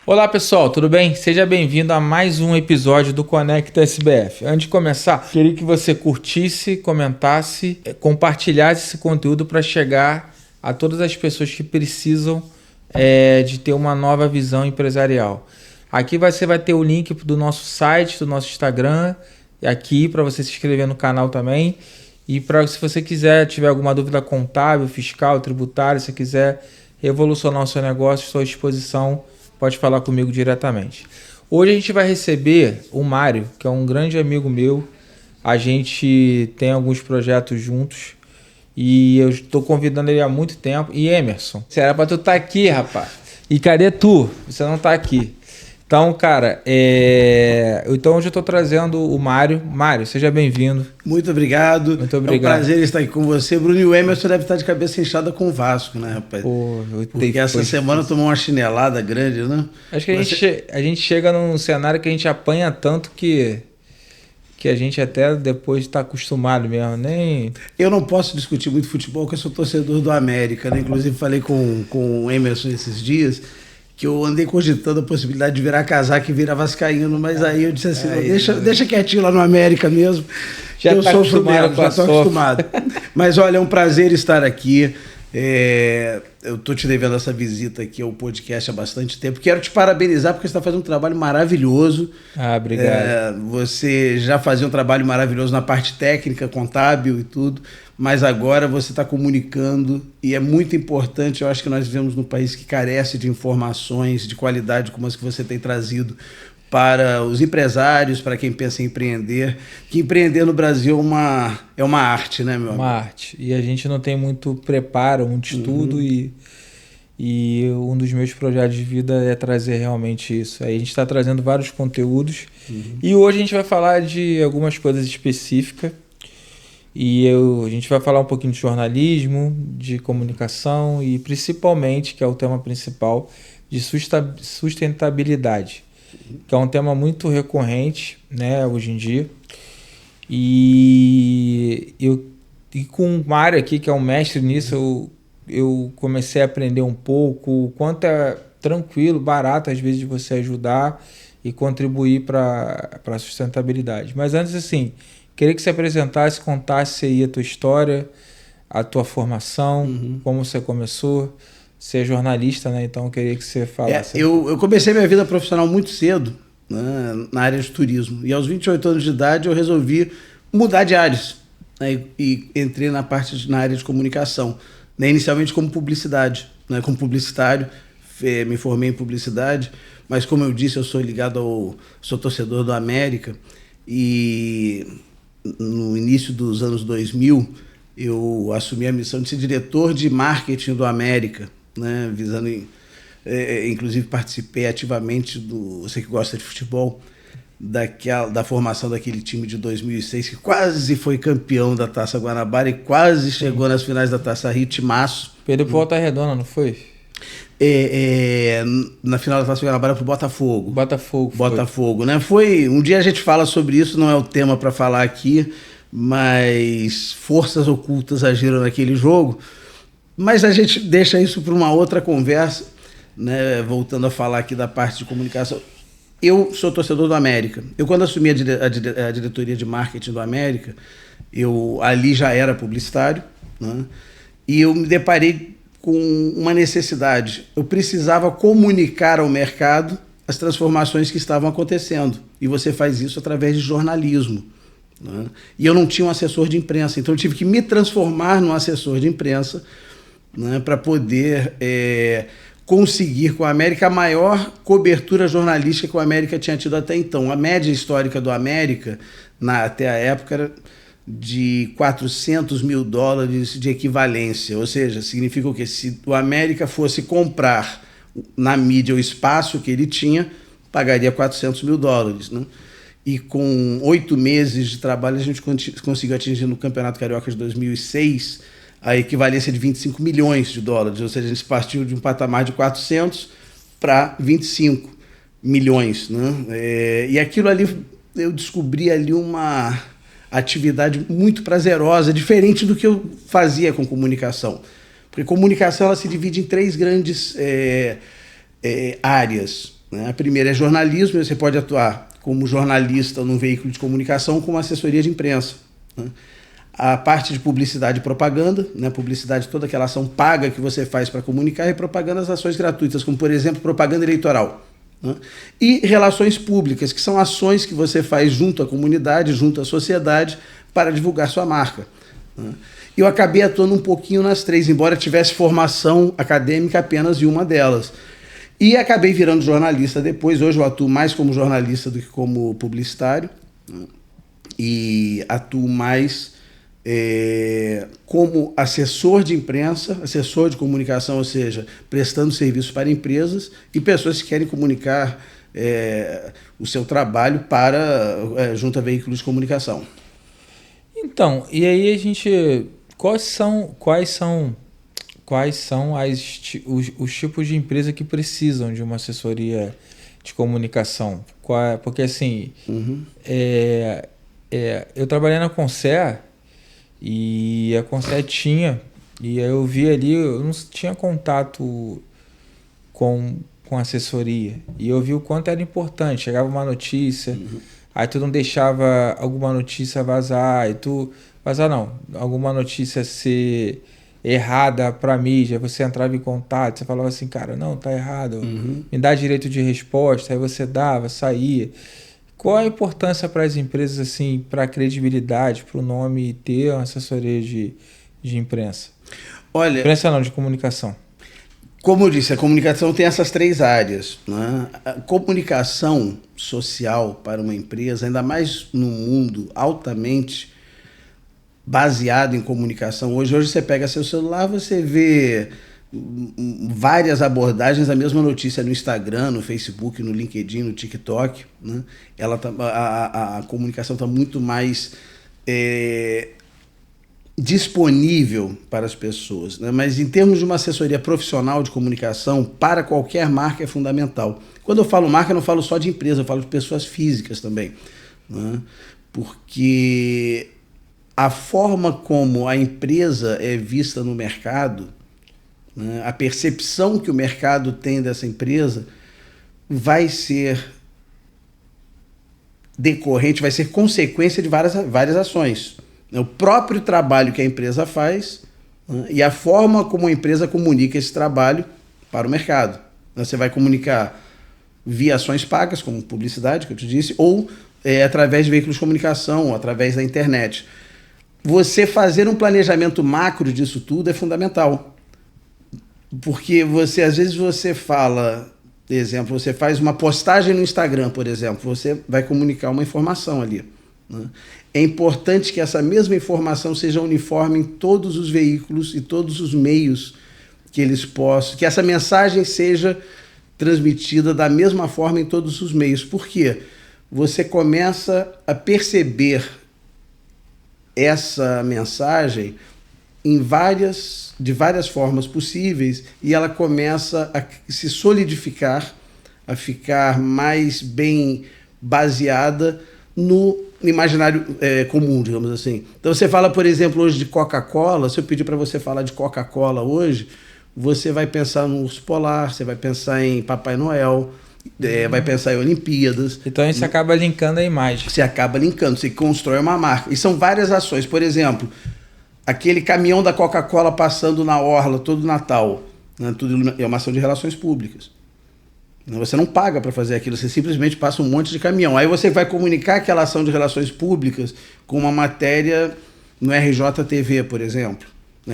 Olá pessoal, tudo bem? Seja bem-vindo a mais um episódio do Conecta SBF. Antes de começar, queria que você curtisse, comentasse, compartilhasse esse conteúdo para chegar a todas as pessoas que precisam de ter uma nova visão empresarial. Aqui você vai ter o link do nosso site, do nosso Instagram, aqui para você se inscrever no canal também. E se você tiver alguma dúvida contábil, fiscal, tributária, se quiser revolucionar o seu negócio, estou à disposição. Pode falar comigo diretamente. Hoje a gente vai receber o Mário, que é um grande amigo meu. A gente tem alguns projetos juntos e eu estou convidando ele há muito tempo. E Emerson, você era para tu estar aqui, rapaz. E cadê tu? Você não está aqui. Então, cara, então hoje eu estou trazendo o Mário. Mário, seja bem-vindo. Muito obrigado. Muito obrigado. É um prazer estar aqui com você. Bruno, e o Emerson deve estar de cabeça inchada com o Vasco, né, rapaz? Porque essa semana tomou uma chinelada grande, né? Acho que a gente chega num cenário que a gente apanha tanto que a gente até depois está acostumado mesmo. Eu não posso discutir muito futebol, porque eu sou torcedor do América, né? Inclusive falei com o Emerson esses dias que eu andei cogitando a possibilidade de virar casaco e virar vascaíno, mas aí eu disse assim, deixa quietinho lá no América mesmo, já tá acostumado, já estou acostumado. Mas olha, é um prazer estar aqui. Eu estou te devendo essa visita aqui ao podcast há bastante tempo. Quero te parabenizar porque você está fazendo um trabalho maravilhoso. Obrigado. Você já fazia um trabalho maravilhoso na parte técnica, contábil e tudo, mas agora você está comunicando e é muito importante. Eu acho que nós vivemos num país que carece de informações de qualidade como as que você tem trazido para os empresários, para quem pensa em empreender, que empreender no Brasil é uma arte, né, meu amigo? Uma arte. E a gente não tem muito preparo, muito estudo e um dos meus projetos de vida é trazer realmente isso. Aí a gente está trazendo vários conteúdos e hoje a gente vai falar de algumas coisas específicas e a gente vai falar um pouquinho de jornalismo, de comunicação e principalmente, que é o tema principal, de sustentabilidade, que é um tema muito recorrente, né, hoje em dia. E com o Mário aqui, que é um mestre nisso, eu comecei a aprender um pouco o quanto é tranquilo, barato às vezes de você ajudar e contribuir para a sustentabilidade. Mas antes, assim, queria que você apresentasse, contasse aí a tua história, a tua formação, como você começou. Você é jornalista, né? Então eu queria que você falasse. Eu comecei minha vida profissional muito cedo, né, na área de turismo. E aos 28 anos de idade eu resolvi mudar de áreas, né, e entrei na área de comunicação, né, inicialmente como publicidade, né, como publicitário. Me formei em publicidade, mas como eu disse, eu sou torcedor do América e no início dos anos 2000 eu assumi a missão de ser diretor de marketing do América, né, visando inclusive participei ativamente você que gosta de futebol, da formação daquele time de 2006 que quase foi campeão da Taça Guanabara e quase chegou nas finais da Taça Rio, timaço. Perdeu pro Volta Redonda, não foi? Na final da Taça Guanabara pro Botafogo. Botafogo, né? Um dia a gente fala sobre isso, não é o tema para falar aqui, mas forças ocultas agiram naquele jogo. Mas a gente deixa isso para uma outra conversa, né? Voltando a falar aqui da parte de comunicação. Eu sou torcedor do América. Eu, quando assumi a diretoria de marketing do América, eu ali já era publicitário, né? E eu me deparei com uma necessidade. Eu precisava comunicar ao mercado as transformações que estavam acontecendo. E você faz isso através de jornalismo, né? E eu não tinha um assessor de imprensa, então eu tive que me transformar num assessor de imprensa, né, para poder conseguir com a América a maior cobertura jornalística que o América tinha tido até então. A média histórica do América, até a época, era de $400 mil de equivalência, ou seja, significa o quê? Se o América fosse comprar na mídia o espaço que ele tinha, pagaria $400 mil, né? E com 8 meses de trabalho a gente conseguiu atingir no Campeonato Carioca de 2006 a equivalência de $25 milhões, ou seja, a gente partiu de um patamar de 400 para 25 milhões, né? E aquilo ali, eu descobri ali uma atividade muito prazerosa, diferente do que eu fazia com comunicação. Porque comunicação ela se divide em 3 grandes áreas, né? A primeira é jornalismo, você pode atuar como jornalista num veículo de comunicação com uma assessoria de imprensa, né? A parte de publicidade e propaganda, né? Publicidade, toda aquela ação paga que você faz para comunicar, e propaganda, as ações gratuitas, como por exemplo propaganda eleitoral, né? E relações públicas, que são ações que você faz junto à comunidade, junto à sociedade, para divulgar sua marca, né? Eu acabei atuando um pouquinho nas três, embora tivesse formação acadêmica apenas em uma delas. E acabei virando jornalista depois. Hoje eu atuo mais como jornalista do que como publicitário, né? E atuo mais como assessor de imprensa, assessor de comunicação, ou seja, prestando serviço para empresas e pessoas que querem comunicar o seu trabalho junto a veículos de comunicação. Então, e aí a gente... Quais são os tipos de empresa que precisam de uma assessoria de comunicação? Porque assim, eu trabalhei na Concer e a Concer tinha, e aí eu vi ali, eu não tinha contato com assessoria, e eu vi o quanto era importante. Chegava uma notícia, aí tu não deixava alguma notícia vazar, alguma notícia ser errada para mídia, você entrava em contato, você falava assim, cara, não, tá errado, me dá direito de resposta, aí você dava, saía. Qual a importância para as empresas, assim, para a credibilidade, para o nome ter uma assessoria de imprensa? Olha, imprensa não, de comunicação. Como eu disse, a comunicação tem essas três áreas, né? A comunicação social para uma empresa, ainda mais num mundo altamente baseado em comunicação. Hoje você pega seu celular, você vê várias abordagens da mesma notícia no Instagram, no Facebook, no LinkedIn, no TikTok, né? A comunicação está muito mais disponível para as pessoas, né? Mas em termos de uma assessoria profissional de comunicação, para qualquer marca é fundamental. Quando eu falo marca, eu não falo só de empresa, eu falo de pessoas físicas também, né? Porque a forma como a empresa é vista no mercado, né, a percepção que o mercado tem dessa empresa vai ser decorrente, vai ser consequência de várias ações. O próprio trabalho que a empresa faz, né, e a forma como a empresa comunica esse trabalho para o mercado. Você vai comunicar via ações pagas, como publicidade, que eu te disse, ou através de veículos de comunicação, ou através da internet. Você fazer um planejamento macro disso tudo é fundamental. Porque às vezes você fala, por exemplo, você faz uma postagem no Instagram, por exemplo, você vai comunicar uma informação ali, né? É importante que essa mesma informação seja uniforme em todos os veículos e todos os meios que eles possam, que essa mensagem seja transmitida da mesma forma em todos os meios. Por quê? Você começa a perceber essa mensagem de várias formas possíveis, e ela começa a se solidificar, a ficar mais bem baseada no imaginário comum, digamos assim. Então você fala, por exemplo, hoje de Coca-Cola. Se eu pedir para você falar de Coca-Cola hoje, você vai pensar no urso polar, você vai pensar em Papai Noel, vai pensar em Olimpíadas. Então isso acaba linkando a imagem. Você acaba linkando, você constrói uma marca. E são várias ações. Por exemplo, aquele caminhão da Coca-Cola passando na orla todo Natal, né? Tudo é uma ação de relações públicas. Você não paga para fazer aquilo, você simplesmente passa um monte de caminhão. Aí você vai comunicar aquela ação de relações públicas com uma matéria no RJTV, por exemplo.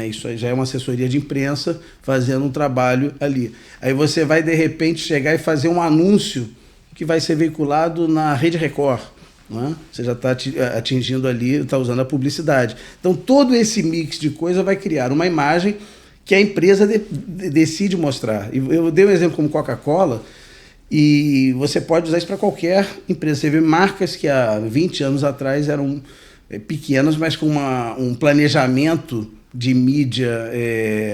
Isso aí já é uma assessoria de imprensa fazendo um trabalho ali. Aí você vai, de repente, chegar e fazer um anúncio que vai ser veiculado na Rede Record. Né? Você já está atingindo ali, está usando a publicidade. Então, todo esse mix de coisa vai criar uma imagem que a empresa decide mostrar. Eu dei um exemplo como Coca-Cola, e você pode usar isso para qualquer empresa. Você vê marcas que há 20 anos atrás eram pequenas, mas com um planejamento de mídia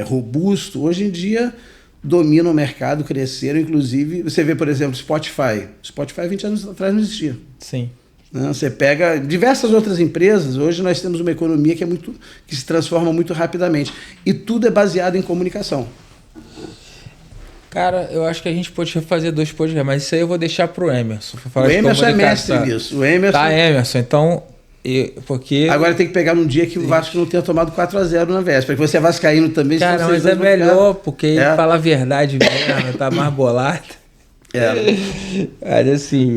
robusto. Hoje em dia dominam o mercado, cresceram. Inclusive, você vê, por exemplo, Spotify. Spotify 20 anos atrás não existia. Sim. Você pega diversas outras empresas. Hoje nós temos uma economia que se transforma muito rapidamente. E tudo é baseado em comunicação. Cara, eu acho que a gente pode fazer 2 podcasts, mas isso aí eu vou deixar pro Emerson. O Emerson é mestre nisso. O Emerson... Tá, Emerson. Então, porque... Agora tem que pegar num dia que o Vasco não tenha tomado 4-0 na véspera, que você é vascaíno também. Cara, mas é melhor, porque ele fala a verdade mesmo, tá mais bolado.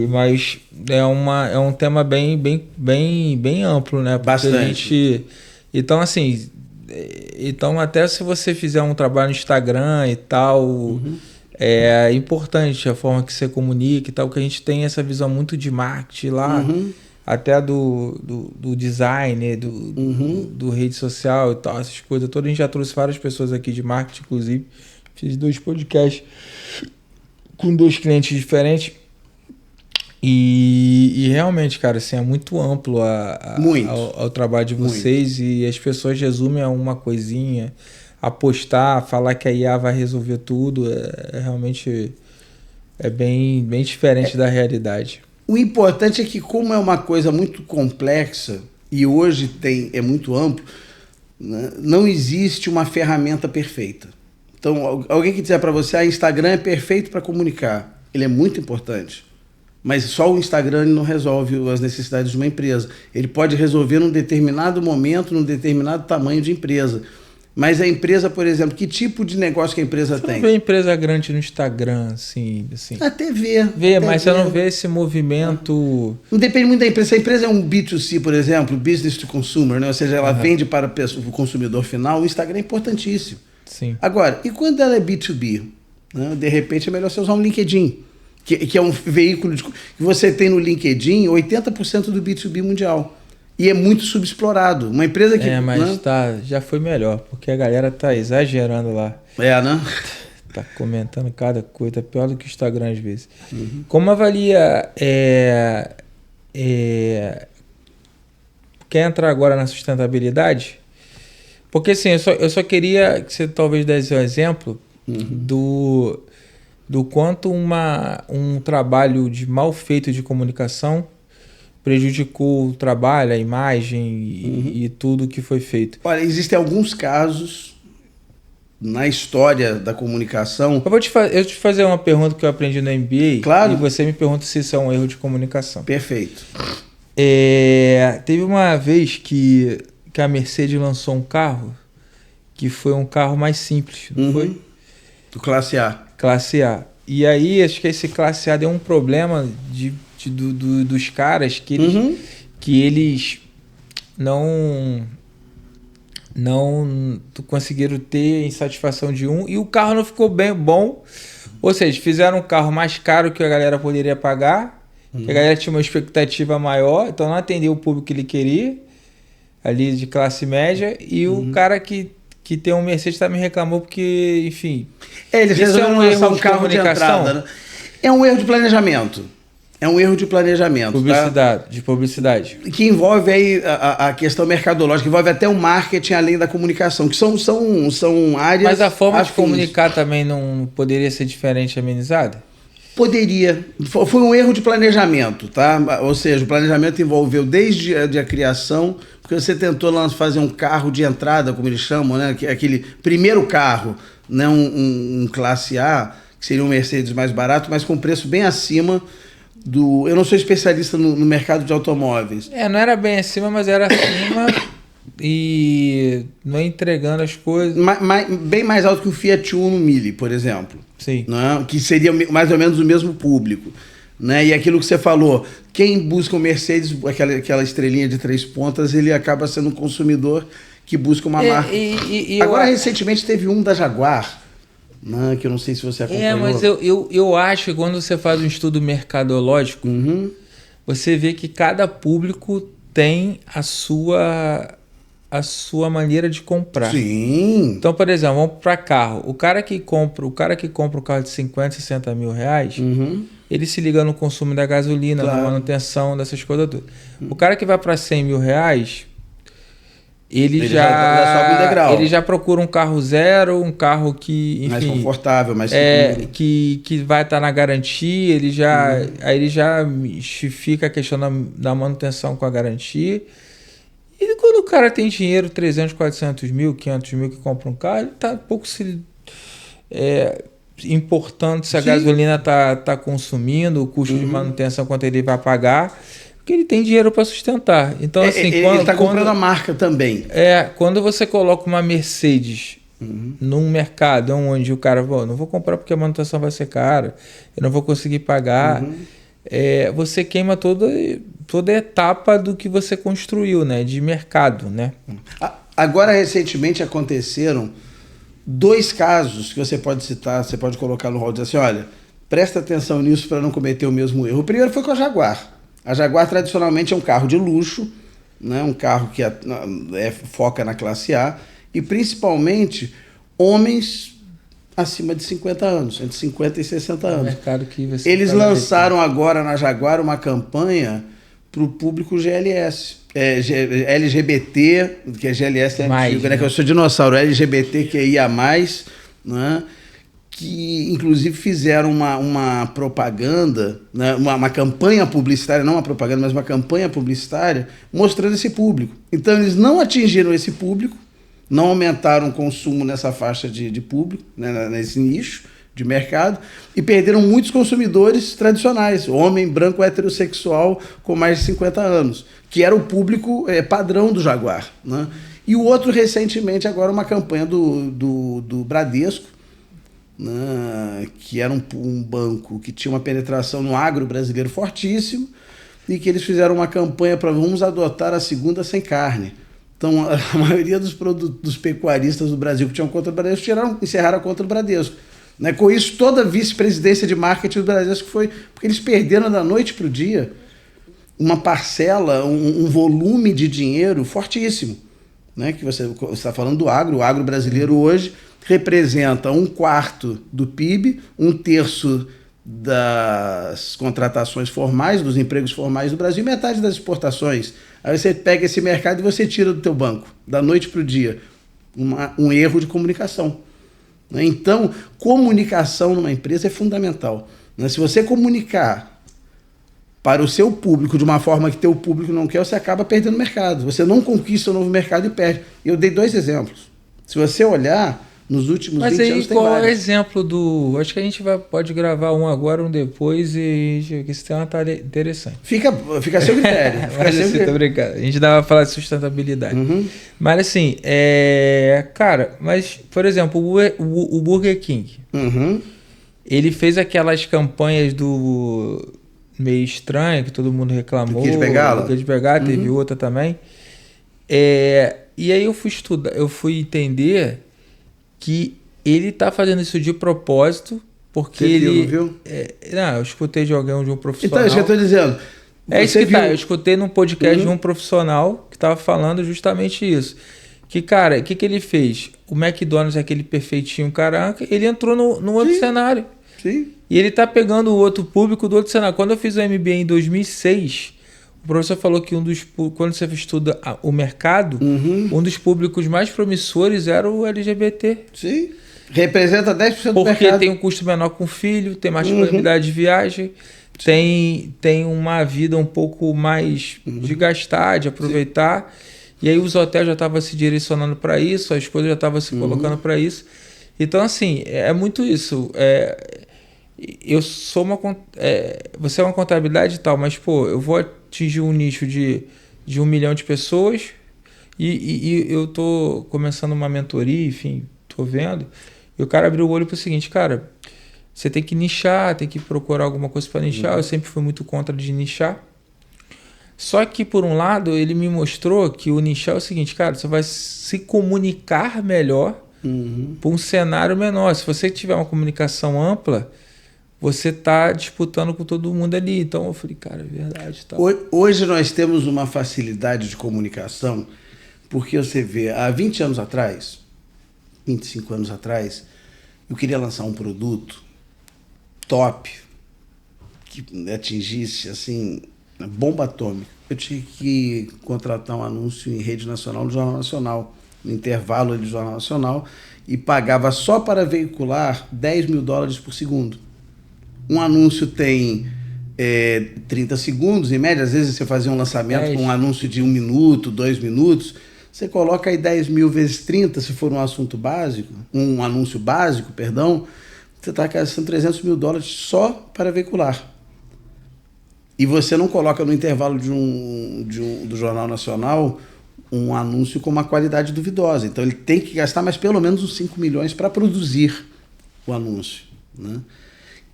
Mas é um tema bem amplo, né? Porque bastante. Então, assim... Então, até se você fizer um trabalho no Instagram e tal, é importante a forma que você comunica e tal, que a gente tem essa visão muito de marketing lá, até do design, né, do rede social e tal, essas coisas todas. A gente já trouxe várias pessoas aqui de marketing, inclusive. Fiz 2 podcasts com 2 clientes diferentes. E realmente, cara, assim, é muito amplo ao trabalho de vocês. E as pessoas resumem a uma coisinha, apostar, falar que a IA vai resolver tudo, realmente bem diferente da realidade. O importante é que, como é uma coisa muito complexa e hoje é muito amplo, né, não existe uma ferramenta perfeita. Então, alguém que disser para você, Instagram é perfeito para comunicar, ele é muito importante. Mas só o Instagram não resolve as necessidades de uma empresa. Ele pode resolver num determinado momento, num determinado tamanho de empresa. Mas a empresa, por exemplo, que tipo de negócio que a empresa tem? Você não vê empresa grande no Instagram, assim. Até vê. Mas você não vê esse movimento... Não depende muito da empresa. Se a empresa é um B2C, por exemplo, Business to Consumer, né? Ou seja, ela vende para o consumidor final, o Instagram é importantíssimo. Sim. Agora, e quando ela é B2B? Né? De repente é melhor você usar um LinkedIn. Que é um veículo que você tem no LinkedIn 80% do B2B mundial. E é muito subexplorado. Uma empresa que... mas já foi melhor, porque a galera tá exagerando lá. Né? Tá comentando cada coisa, pior do que o Instagram às vezes. Como avalia... Quer entrar agora na sustentabilidade? Porque assim, eu só queria que você talvez desse um exemplo do quanto um trabalho mal feito de comunicação prejudicou o trabalho, a imagem e tudo que foi feito. Olha, existem alguns casos na história da comunicação... Eu te fazer uma pergunta que eu aprendi no MBA, claro. E você me pergunta se isso é um erro de comunicação. Perfeito. Teve uma vez que a Mercedes lançou um carro que foi um carro mais simples, não foi? Do Classe A. Classe A. E aí, acho que esse Classe A deu um problema dos caras que eles não conseguiram ter insatisfação de e o carro não ficou bem bom. Ou seja, fizeram um carro mais caro que a galera poderia pagar, que a galera tinha uma expectativa maior, então não atendeu o público que ele queria, ali de classe média, e o cara que tem um Mercedes também me reclamou porque, enfim... Eles resolveram lançar um carro de entrada, né? É um erro de planejamento. De publicidade. Que envolve aí a questão mercadológica, envolve até o marketing além da comunicação, que são áreas... Mas a forma afins. De comunicar também não poderia ser diferente, amenizada? Poderia. Foi um erro de planejamento, tá? Ou seja, o planejamento envolveu desde a criação, porque você tentou fazer um carro de entrada, como eles chamam, né? Aquele primeiro carro, né? Um classe A, que seria um Mercedes mais barato, mas com preço bem acima do... Eu não sou especialista no mercado de automóveis. Não era bem acima, mas era acima e não entregando as coisas. Bem mais alto que o Fiat Uno Mille, por exemplo. Sim. Né? Que seria mais ou menos o mesmo público. Né? E aquilo que você falou, quem busca um Mercedes, aquela estrelinha de 3 pontas, ele acaba sendo um consumidor que busca uma marca. Agora, recentemente, teve um da Jaguar, né? Que eu não sei se você acompanhou. Mas eu acho que quando você faz um estudo mercadológico, você vê que cada público tem a sua maneira de comprar. Sim. Então, por exemplo, vamos para carro. O cara que compra um carro de 50, 60 mil reais, ele se liga no consumo da gasolina, na manutenção, dessas coisas todas. O cara que vai para 100 mil reais, ele já procura um carro zero, um carro que, enfim, mais confortável, mais seguro. Que vai estar na garantia, aí ele já justifica a questão da manutenção com a garantia. E quando o cara tem dinheiro, 300, 400 mil, 500 mil, que compra um carro, ele tá um pouco importando se a Sim. gasolina tá consumindo, o custo de manutenção, quanto ele vai pagar, porque ele tem dinheiro para sustentar. Então, assim, ele está comprando a marca também. Quando você coloca uma Mercedes num mercado onde o cara, não vou comprar porque a manutenção vai ser cara, eu não vou conseguir pagar, você queima toda a etapa do que você construiu, né, de mercado, né? Agora, recentemente, aconteceram 2 casos que você pode citar, você pode colocar no rol e dizer assim, olha, presta atenção nisso para não cometer o mesmo erro. O primeiro foi com a Jaguar. A Jaguar, tradicionalmente, é um carro de luxo, né? Um carro que foca na classe A, e principalmente homens acima de 50 anos, entre 50 e 60 anos. Mercado que você Eles lançaram agora na Jaguar uma campanha para o público GLS. LGBT, que é GLS antigo, né? Que eu sou dinossauro, LGBTQIA+, né? Que inclusive fizeram uma propaganda, né? uma campanha publicitária, não uma propaganda, mas uma campanha publicitária mostrando esse público. Então eles não atingiram esse público, não aumentaram o consumo nessa faixa de público, né? Nesse nicho de mercado, e perderam muitos consumidores tradicionais, homem branco heterossexual com mais de 50 anos, que era o público padrão do Jaguar, né? E o outro, recentemente, agora uma campanha do Bradesco, né? Que era um banco que tinha uma penetração no agro brasileiro fortíssimo, e que eles fizeram uma campanha para vamos adotar a segunda sem carne. Então, a maioria dos pecuaristas do Brasil que tinham conta do Bradesco encerraram a conta do Bradesco. Né? Com isso, toda a vice-presidência de marketing do Bradesco foi... Porque eles perderam da noite para o dia uma parcela, um volume de dinheiro fortíssimo. Né? Que você está falando do agro. O agro brasileiro hoje representa 1/4 do PIB, 1/3 das contratações formais, dos empregos formais do Brasil, e metade das exportações. Aí você pega esse mercado e você tira do teu banco, da noite para o dia. Um erro de comunicação. Então, comunicação numa empresa é fundamental. Se você comunicar para o seu público de uma forma que teu público não quer, você acaba perdendo o mercado. Você não conquista o novo mercado e perde. Eu dei 2 exemplos. Se você olhar, nos últimos 20 anos tem vários. Mas aí qual é o exemplo do... Acho que a gente pode gravar um agora, um depois, e esse tema tá interessante. Fica a seu critério. Mas assim, tô brincando. A gente dava pra falar de sustentabilidade. Mas assim, cara, mas, por exemplo, o Burger King, ele fez aquelas campanhas do meio estranho, que todo mundo reclamou. Do Kid Bengala? Do Kid Bengala, teve outra também. E aí eu fui entender que ele tá fazendo isso de propósito, porque Você viu? Não, eu escutei de um profissional. Então, é isso que eu tô dizendo. É isso que eu escutei num podcast de um profissional que tava falando justamente isso. Que, cara, o que ele fez? O McDonald's é aquele perfeitinho, caraca, ele entrou no outro cenário. Sim. E ele tá pegando o outro público do outro cenário. Quando eu fiz o MBA em 2006... O professor falou que quando você estuda o mercado, um dos públicos mais promissores era o LGBT. Sim. Representa 10% do mercado. Porque tem um custo menor com o filho, tem mais disponibilidade de viagem, tem uma vida um pouco mais de gastar, de aproveitar. E aí os hotéis já estavam se direcionando para isso, a esposa já estava se colocando para isso. Então, assim, é muito isso. Eu sou você é uma contabilidade e tal, mas, pô, eu vou atingir um nicho de 1 milhão de pessoas e eu tô começando uma mentoria, enfim, tô vendo. E o cara abriu o olho pro seguinte, cara, você tem que nichar, tem que procurar alguma coisa para nichar. Eu sempre fui muito contra de nichar. Só que, por um lado, ele me mostrou que o nichar é o seguinte, cara, você vai se comunicar melhor para um cenário menor. Se você tiver uma comunicação ampla, você está disputando com todo mundo ali. Então eu falei, cara, é verdade. Tá. Hoje nós temos uma facilidade de comunicação, porque você vê, há 20 anos atrás, 25 anos atrás, eu queria lançar um produto top, que atingisse, assim, bomba atômica. Eu tinha que contratar um anúncio em rede nacional, no Jornal Nacional, no intervalo do Jornal Nacional, e pagava só para veicular $10 mil por segundo. Um anúncio tem 30 segundos, em média. Às vezes você fazia um lançamento com um anúncio de 1 minuto, 2 minutos. Você coloca aí 10 mil vezes 30, se for um assunto básico, um anúncio básico, perdão, você está gastando $300 mil só para veicular. E você não coloca no intervalo do Jornal Nacional um anúncio com uma qualidade duvidosa. Então ele tem que gastar mais pelo menos uns 5 milhões para produzir o anúncio, né?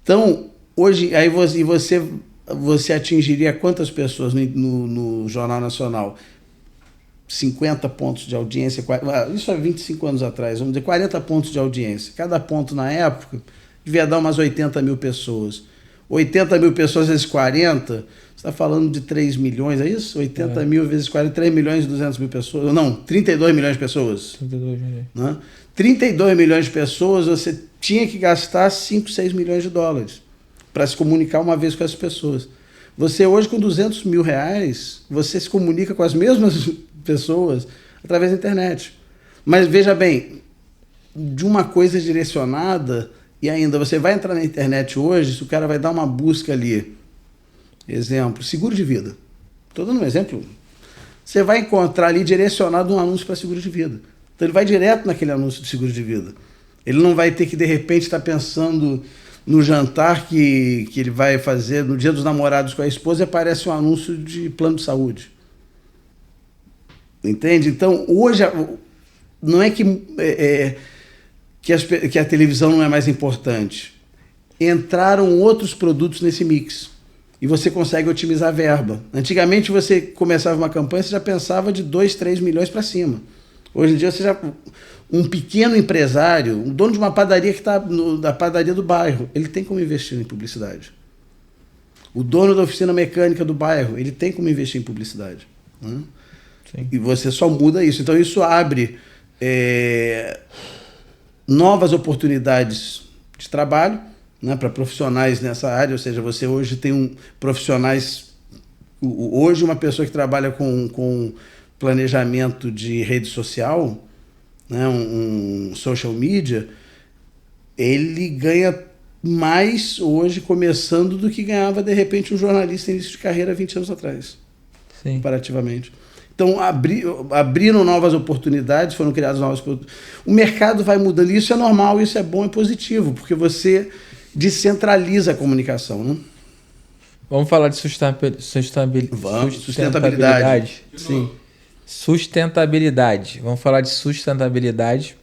Então, hoje, aí você atingiria quantas pessoas no Jornal Nacional? 50 pontos de audiência, isso há 25 anos atrás, vamos dizer, 40 pontos de audiência. Cada ponto na época devia dar umas 80 mil pessoas. 80 mil pessoas vezes 40, você está falando de 3 milhões, é isso? 80 mil vezes 40, 3 milhões e 200 mil pessoas. Não, 32 milhões de pessoas. 32 milhões. Né? 32 milhões de pessoas, você tinha que gastar 5, 6 milhões de dólares para se comunicar uma vez com essas pessoas. Você hoje, com $200 mil, você se comunica com as mesmas pessoas através da internet. Mas veja bem, de uma coisa direcionada, e ainda você vai entrar na internet hoje, se o cara vai dar uma busca ali, exemplo, seguro de vida. Estou dando um exemplo. Você vai encontrar ali direcionado um anúncio para seguro de vida. Então ele vai direto naquele anúncio de seguro de vida. Ele não vai ter que, de repente, estar pensando no jantar que ele vai fazer no Dia dos Namorados com a esposa e aparece um anúncio de plano de saúde. Entende? Então, hoje, não é que a televisão não é mais importante. Entraram outros produtos nesse mix. E você consegue otimizar a verba. Antigamente, você começava uma campanha, você já pensava de 2, 3 milhões para cima. Hoje em dia, um pequeno empresário, um dono de uma padaria que está da padaria do bairro, ele tem como investir em publicidade. O dono da oficina mecânica do bairro, ele tem como investir em publicidade. Né? Sim. E você só muda isso. Então, isso abre novas oportunidades de trabalho, né, para profissionais nessa área. Ou seja, você hoje tem profissionais... Hoje, uma pessoa que trabalha com planejamento de rede social, né, um social media, ele ganha mais hoje começando do que ganhava, de repente, um jornalista início de carreira 20 anos atrás. Sim. Comparativamente. Então, abriram novas oportunidades, foram criadas novas oportunidades. O mercado vai mudando, e isso é normal, isso é bom e positivo, porque você descentraliza a comunicação, né? Vamos falar de sustentabilidade. Sim. Sustentabilidade. Vamos falar de sustentabilidade,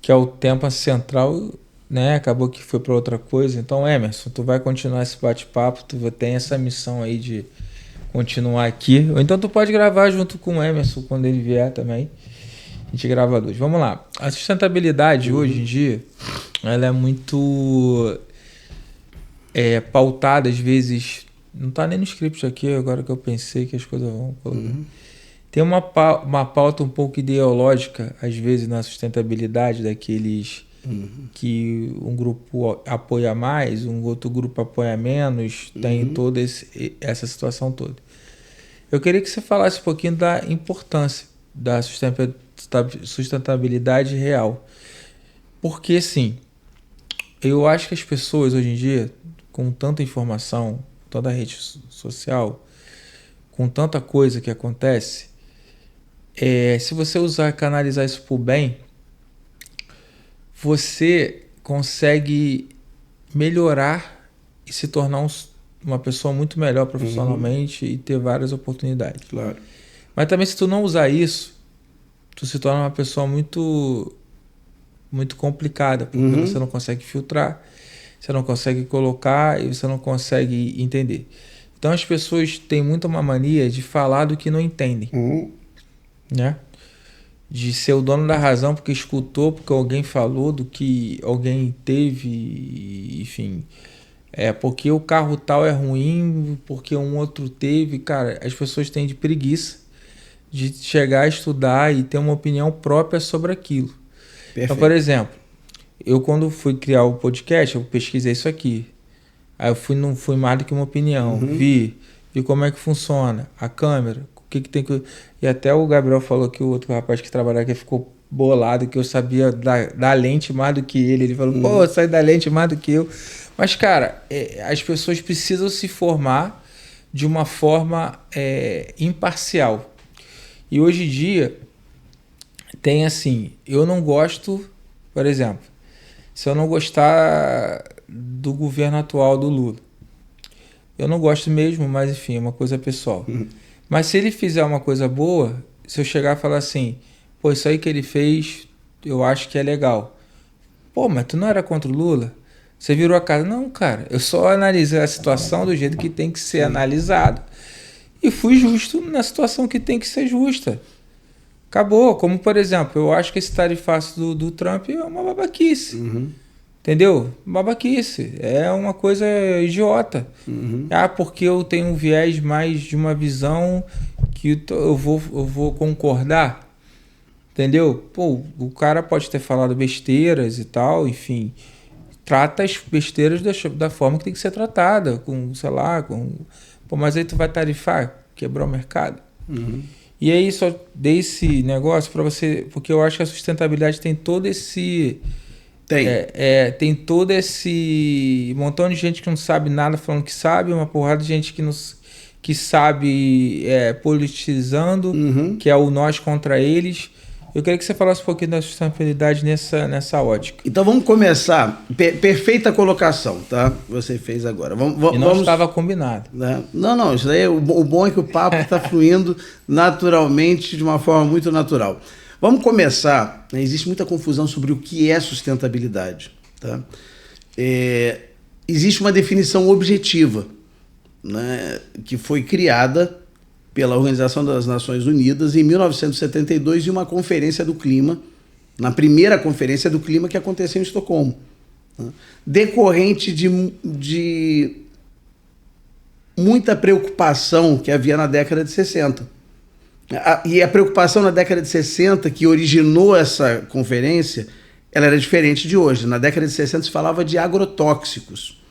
que é o tema central, né? Acabou que foi para outra coisa. Então, Emerson, tu vai continuar esse bate-papo, tu tem essa missão aí de continuar aqui. Ou então tu pode gravar junto com o Emerson quando ele vier também. A gente grava dois. Vamos lá. A sustentabilidade hoje em dia, ela é muito pautada, às vezes. Não está nem no script aqui, agora que eu pensei que as coisas vão colocar. Tem uma pauta um pouco ideológica, às vezes, na sustentabilidade, daqueles que um grupo apoia mais, um outro grupo apoia menos, tem toda essa situação toda. Eu queria que você falasse um pouquinho da importância da sustentabilidade real. Porque, assim, eu acho que as pessoas, hoje em dia, com tanta informação, toda a rede social, com tanta coisa que acontece, se você canalizar isso por bem, você consegue melhorar e se tornar uma pessoa muito melhor profissionalmente e ter várias oportunidades. Claro. Mas também, se tu não usar isso, tu se torna uma pessoa muito, muito complicada, porque você não consegue filtrar, você não consegue colocar e você não consegue entender. Então as pessoas têm muito uma mania de falar do que não entendem. Né? De ser o dono da razão porque escutou, porque alguém falou, do que alguém teve, enfim. Porque o carro tal é ruim, porque um outro teve. Cara, as pessoas têm de preguiça de chegar a estudar e ter uma opinião própria sobre aquilo. Perfeito. Então, por exemplo, eu quando fui criar o podcast, eu pesquisei isso aqui. Aí eu não fui mais do que uma opinião. Vi como é que funciona a câmera, o que tem que... E até o Gabriel falou que o outro rapaz que trabalhava aqui ficou bolado, que eu sabia da lente mais do que ele. Ele falou, pô, eu saí da lente mais do que eu. Mas, cara, as pessoas precisam se formar de uma forma imparcial. E hoje em dia, tem assim, eu não gosto, por exemplo, se eu não gostar do governo atual do Lula. Eu não gosto mesmo, mas enfim, é uma coisa pessoal. Mas se ele fizer uma coisa boa, se eu chegar e falar assim, pô, isso aí que ele fez, eu acho que é legal. Pô, mas tu não era contra o Lula? Você virou a cara. Não, cara, eu só analisei a situação do jeito que tem que ser analisado e fui justo na situação que tem que ser justa. Acabou. Como, por exemplo, eu acho que esse tarifaço do Trump é uma babaquice. Entendeu? Babaquice. É uma coisa idiota. Ah, porque eu tenho um viés mais de uma visão que eu vou concordar. Entendeu? Pô, o cara pode ter falado besteiras e tal, enfim. Trata as besteiras da forma que tem que ser tratada. Com, sei lá, Pô, mas aí tu vai tarifar, quebrar o mercado. E aí só dei esse negócio para você, porque eu acho que a sustentabilidade tem todo esse... Tem todo esse montão de gente que não sabe nada falando que sabe, uma porrada de gente que sabe politizando, que é o nós contra eles. Eu queria que você falasse um pouquinho da sustentabilidade nessa ótica. Então vamos começar. Perfeita colocação, tá? Você fez agora. E não estava combinado. Né? Não. Isso aí, o bom é que o papo está fluindo naturalmente, de uma forma muito natural. Vamos começar. Né? Existe muita confusão sobre o que é sustentabilidade. Tá? Existe uma definição objetiva, né, que foi criada pela Organização das Nações Unidas em 1972 em uma conferência do clima, na primeira conferência do clima que aconteceu em Estocolmo, né, decorrente de muita preocupação que havia na década de 60. E a preocupação na década de 60 que originou essa conferência, ela era diferente de hoje. Na década de 60 se falava de agrotóxicos.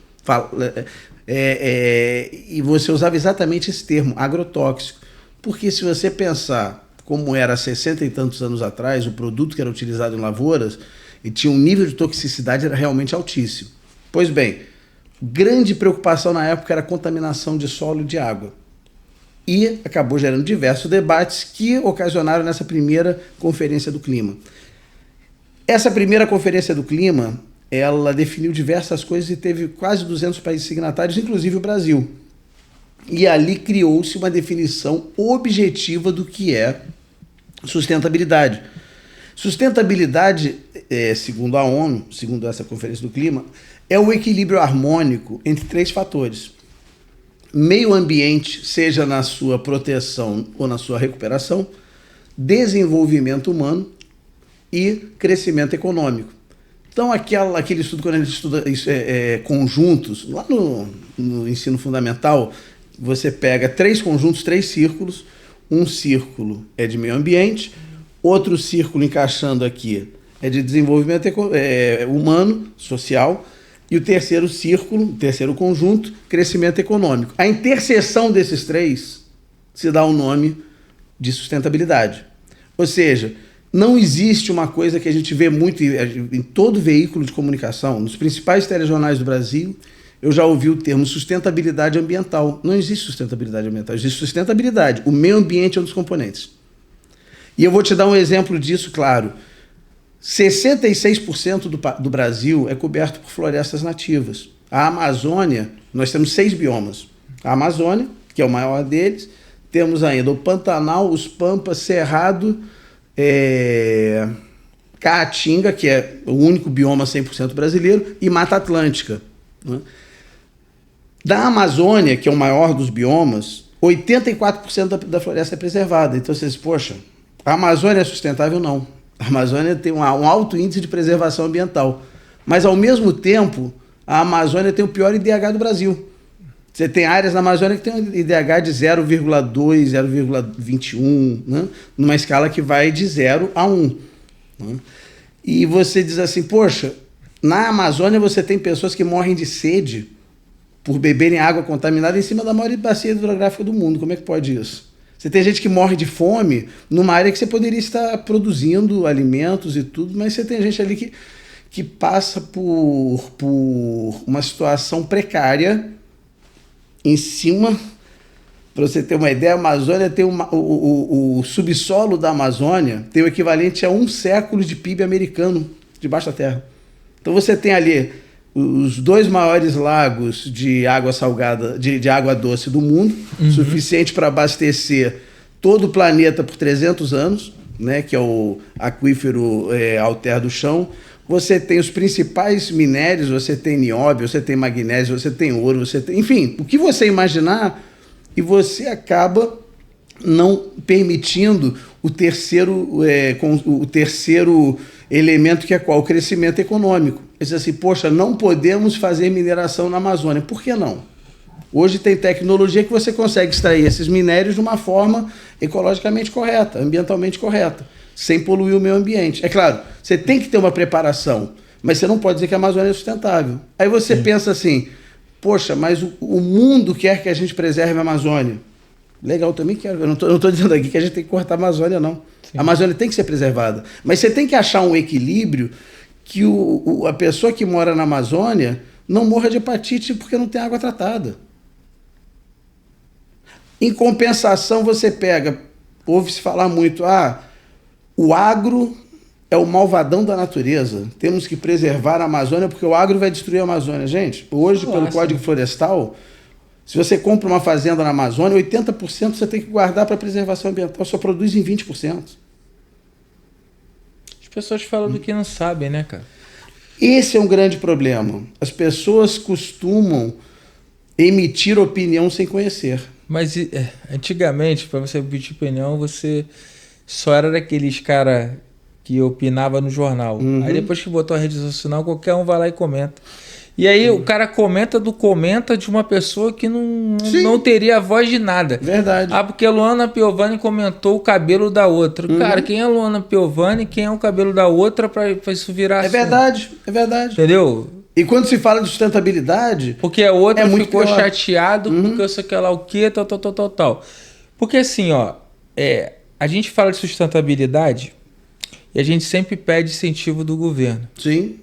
E você usava exatamente esse termo, agrotóxico. Porque se você pensar como era há 60 e tantos anos atrás, o produto que era utilizado em lavouras, e tinha um nível de toxicidade era realmente altíssimo. Pois bem, grande preocupação na época era a contaminação de solo e de água. E acabou gerando diversos debates que ocasionaram nessa primeira conferência do clima. Essa primeira conferência do clima, ela definiu diversas coisas e teve quase 200 países signatários, inclusive o Brasil. E ali criou-se uma definição objetiva do que é sustentabilidade. Sustentabilidade, segundo a ONU, segundo essa conferência do clima, é o equilíbrio harmônico entre 3 fatores. Meio ambiente, seja na sua proteção ou na sua recuperação, desenvolvimento humano e crescimento econômico. Então, aquele estudo, quando a gente estuda conjuntos, lá no ensino fundamental, você pega 3 conjuntos, 3 círculos. Um círculo é de meio ambiente, outro círculo, encaixando aqui, é de desenvolvimento humano, social, e o terceiro círculo, o terceiro conjunto, crescimento econômico. A interseção desses 3 se dá o nome de sustentabilidade. Ou seja, não existe uma coisa que a gente vê muito em todo veículo de comunicação, nos principais telejornais do Brasil, eu já ouvi o termo sustentabilidade ambiental. Não existe sustentabilidade ambiental, existe sustentabilidade. O meio ambiente é um dos componentes. E eu vou te dar um exemplo disso, claro. 66% do Brasil é coberto por florestas nativas. A Amazônia, nós temos 6 biomas. A Amazônia, que é o maior deles, temos ainda o Pantanal, os Pampas, Cerrado, Caatinga, que é o único bioma 100% brasileiro, e Mata Atlântica. Né? Da Amazônia, que é o maior dos biomas, 84% da floresta é preservada. Então vocês, poxa, a Amazônia é sustentável? Não. A Amazônia tem um alto índice de preservação ambiental. Mas, ao mesmo tempo, a Amazônia tem o pior IDH do Brasil. Você tem áreas na Amazônia que tem um IDH de 0,2, 0,21, né? Numa escala que vai de 0 a 1. Né? E você diz assim, poxa, na Amazônia você tem pessoas que morrem de sede por beberem água contaminada em cima da maior bacia hidrográfica do mundo. Como é que pode isso? Você tem gente que morre de fome numa área que você poderia estar produzindo alimentos e tudo, mas você tem gente ali que passa por uma situação precária em cima. Para você ter uma ideia, a Amazônia tem o subsolo da Amazônia tem o equivalente a 1 século de PIB americano debaixo da terra. Então você tem ali os 2 maiores lagos de água salgada, de água doce do mundo, suficiente para abastecer todo o planeta por 300 anos, né, que é o aquífero Alter do Chão. Você tem os principais minérios, você tem nióbio, você tem magnésio, você tem ouro, você tem, enfim, o que você imaginar, e você acaba não permitindo o terceiro elemento, que é qual? O crescimento econômico. Diz assim, poxa, não podemos fazer mineração na Amazônia. Por que não? Hoje tem tecnologia que você consegue extrair esses minérios de uma forma ecologicamente correta, ambientalmente correta, sem poluir o meio ambiente. É claro, você tem que ter uma preparação, mas você não pode dizer que a Amazônia é sustentável. Aí você pensa assim, poxa, mas o mundo quer que a gente preserve a Amazônia. Legal, também quero. Eu não estou dizendo aqui que a gente tem que cortar a Amazônia, não. Sim. A Amazônia tem que ser preservada. Mas você tem que achar um equilíbrio que a pessoa que mora na Amazônia não morra de hepatite porque não tem água tratada. Em compensação, você ouve-se falar muito, o agro é o malvadão da natureza. Temos que preservar a Amazônia porque o agro vai destruir a Amazônia. Gente, hoje, pelo Código Florestal, se você compra uma fazenda na Amazônia, 80% você tem que guardar para preservação ambiental, só produz em 20%. As pessoas falam do que não sabem, né, cara? Esse é um grande problema. As pessoas costumam emitir opinião sem conhecer. Mas antigamente, para você emitir opinião, você só era daqueles cara que opinava no jornal. Aí depois que botou a rede social, qualquer um vai lá e comenta. E aí o cara comenta de uma pessoa que não teria voz de nada. Verdade. Porque a Luana Piovani comentou o cabelo da outra. Cara, quem é a Luana Piovani, quem é o cabelo da outra para isso virar assunto? É verdade. Entendeu? E quando se fala de sustentabilidade... Porque a outra ficou pior. chateado porque eu sei que lá o quê, tal. Porque assim, a gente fala de sustentabilidade e a gente sempre pede incentivo do governo. Sim.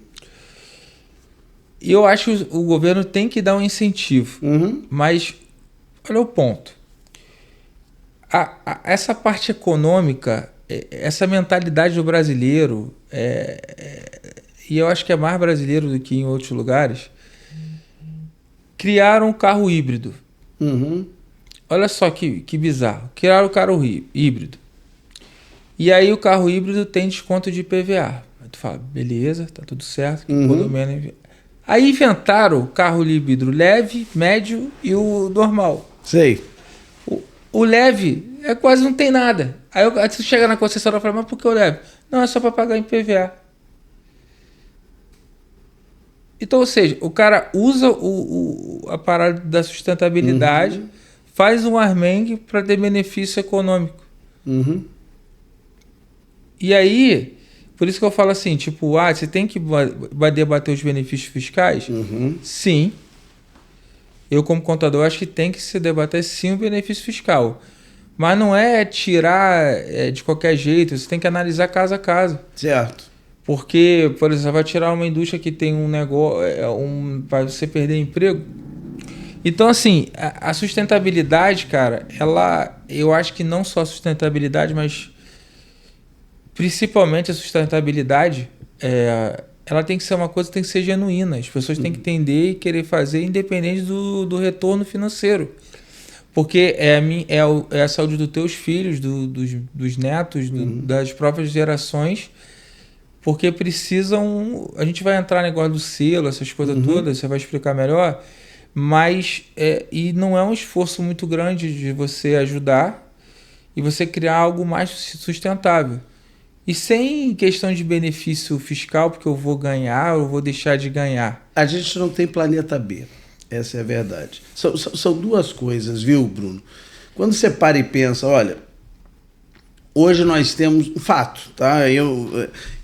E eu acho que o governo tem que dar um incentivo. Mas, olha o ponto. Essa parte econômica, essa mentalidade do brasileiro, e eu acho que é mais brasileiro do que em outros lugares, criaram um carro híbrido. Olha só que bizarro. Criaram o carro híbrido. E aí o carro híbrido tem desconto de IPVA. Aí tu fala, beleza, tá tudo certo. Aí inventaram o carro híbrido leve, médio e o normal. Sei. O leve quase não tem nada. Aí você chega na concessionária e fala, mas por que o leve? Não, é só para pagar IPVA. Então, ou seja, o cara usa a parada da sustentabilidade, faz um armengue para ter benefício econômico. E aí... Por isso que eu falo assim, tipo, você tem que debater os benefícios fiscais? Sim. Eu, como contador, acho que tem que se debater sim o benefício fiscal. Mas não é tirar de qualquer jeito, você tem que analisar caso a caso. Certo. Porque, por exemplo, vai tirar uma indústria que tem um negócio, para você perder emprego. Então, assim, a sustentabilidade, cara, eu acho que não só a sustentabilidade, mas... Principalmente a sustentabilidade, ela tem que ser uma coisa que tem que ser genuína. As pessoas têm que entender e querer fazer independente do retorno financeiro. Porque é a saúde dos teus filhos, dos netos, das próprias gerações. Porque precisam... A gente vai entrar no negócio do selo, essas coisas todas, você vai explicar melhor. Mas e não é um esforço muito grande de você ajudar e você criar algo mais sustentável. E sem questão de benefício fiscal, porque eu vou ganhar ou vou deixar de ganhar. A gente não tem planeta B. Essa é a verdade. São duas coisas, viu, Bruno? Quando você para e pensa, olha, hoje nós temos um fato, tá?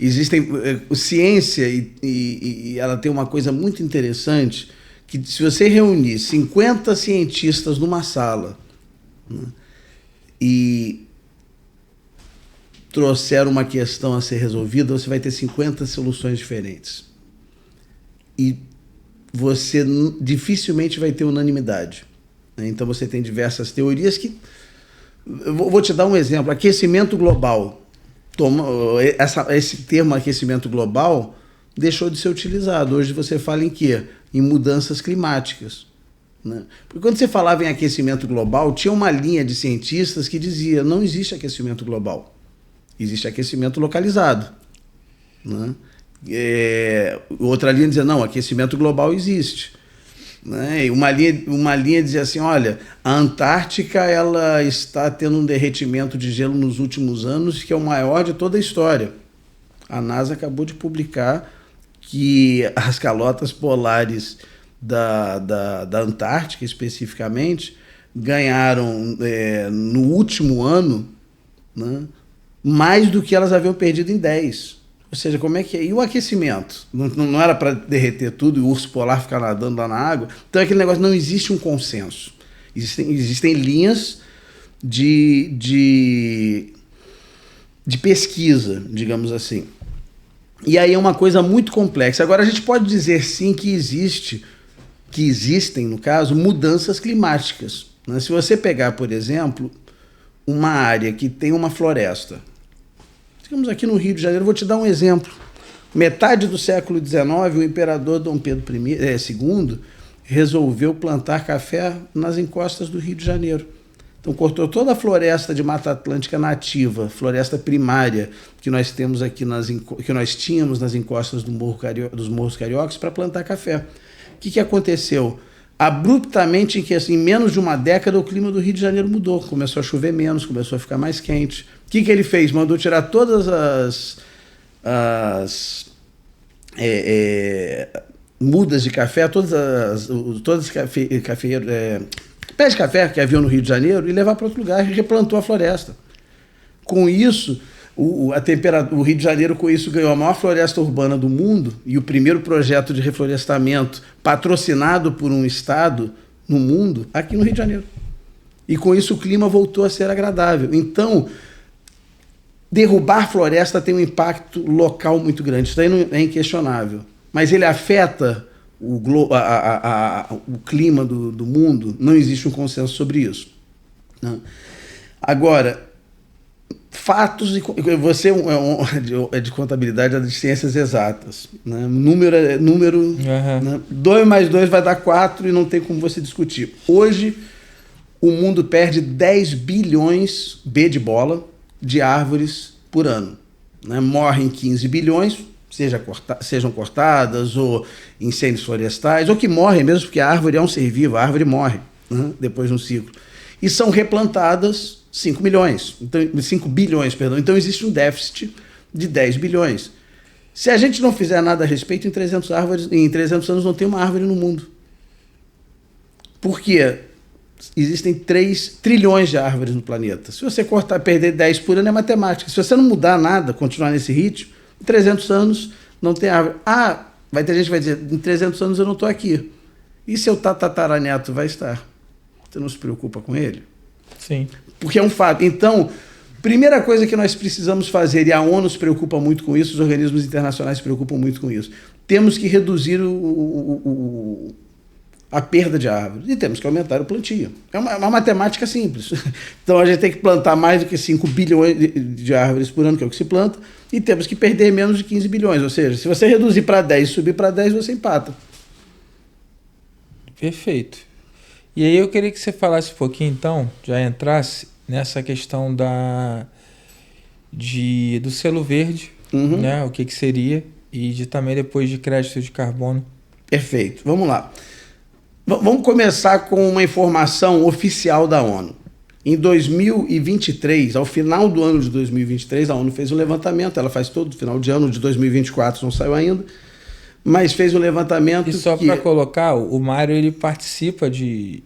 Existem ciência e ela tem uma coisa muito interessante, que se você reunir 50 cientistas numa sala, né, e trouxer uma questão a ser resolvida, você vai ter 50 soluções diferentes. E você dificilmente vai ter unanimidade. Então você tem diversas teorias que... Vou te dar um exemplo. Aquecimento global. Esse termo aquecimento global deixou de ser utilizado. Hoje você fala em quê? Em mudanças climáticas. Né? Porque quando você falava em aquecimento global, tinha uma linha de cientistas que dizia: não existe aquecimento global, existe aquecimento localizado. Né? Outra linha dizia: não, aquecimento global existe. Né? E uma linha dizia assim: olha, a Antártica ela está tendo um derretimento de gelo nos últimos anos que é o maior de toda a história. A NASA acabou de publicar que as calotas polares da Antártica, especificamente, ganharam no último ano, né, mais do que elas haviam perdido em 10. Ou seja, como é que é? E o aquecimento? Não era para derreter tudo e o urso polar ficar nadando lá na água? Então aquele negócio, não existe um consenso. Existem linhas de pesquisa, digamos assim. E aí é uma coisa muito complexa. Agora, a gente pode dizer sim que existem, no caso, mudanças climáticas. Né? Se você pegar, por exemplo, uma área que tem uma floresta, digamos aqui no Rio de Janeiro, vou te dar um exemplo. Metade do século XIX, o imperador Dom Pedro II resolveu plantar café nas encostas do Rio de Janeiro. Então cortou toda a floresta de Mata Atlântica nativa, floresta primária que nós temos aqui que nós tínhamos nas encostas dos Morros Cariocas para plantar café. O que aconteceu? Abruptamente, em menos de uma década, o clima do Rio de Janeiro mudou. Começou a chover menos, começou a ficar mais quente. O que ele fez? Mandou tirar todas as mudas de café, todas as pés de café que haviam no Rio de Janeiro e levar para outro lugar e replantou a floresta. Com isso, o Rio de Janeiro com isso ganhou a maior floresta urbana do mundo e o primeiro projeto de reflorestamento patrocinado por um estado no mundo aqui no Rio de Janeiro. E com isso o clima voltou a ser agradável. Então, derrubar floresta tem um impacto local muito grande. Isso daí não é inquestionável. Mas ele afeta o clima do mundo? Não existe um consenso sobre isso. Não. Agora, fatos, você é de contabilidade, é de ciências exatas. Né? Número, uhum. Né? 2 mais 2 vai dar 4 e não tem como você discutir. Hoje, o mundo perde 10 bilhões, B de bola, de árvores por ano. Né? Morrem 15 bilhões, sejam cortadas ou incêndios florestais, ou que morrem mesmo, porque a árvore é um ser vivo, a árvore morre, né, depois de um ciclo. E são replantadas 5 bilhões. Então existe um déficit de 10 bilhões. Se a gente não fizer nada a respeito, em 300 anos não tem uma árvore no mundo. Por quê? Existem 3 trilhões de árvores no planeta. Se você perder 10 por ano é matemática. Se você não mudar nada, continuar nesse ritmo, em 300 anos não tem árvore. Vai ter gente que vai dizer: em 300 anos eu não estou aqui. E seu tataraneto vai estar? Você não se preocupa com ele? Sim. Porque é um fato. Então, primeira coisa que nós precisamos fazer, e a ONU se preocupa muito com isso, os organismos internacionais se preocupam muito com isso, temos que reduzir a perda de árvores e temos que aumentar o plantio. É uma matemática simples. Então a gente tem que plantar mais do que 5 bilhões de árvores por ano, que é o que se planta, e temos que perder menos de 15 bilhões. Ou seja, se você reduzir para 10 e subir para 10, você empata. Perfeito. E aí eu queria que você falasse um pouquinho, então, já entrasse nessa questão do selo verde, uhum. Né? O que seria, e também depois de crédito de carbono. Perfeito. Vamos lá. Vamos começar com uma informação oficial da ONU. Em 2023, ao final do ano de 2023, a ONU fez um levantamento, ela faz todo final de ano, de 2024 não saiu ainda, mas fez um levantamento. E só para colocar, o Mário ele participa de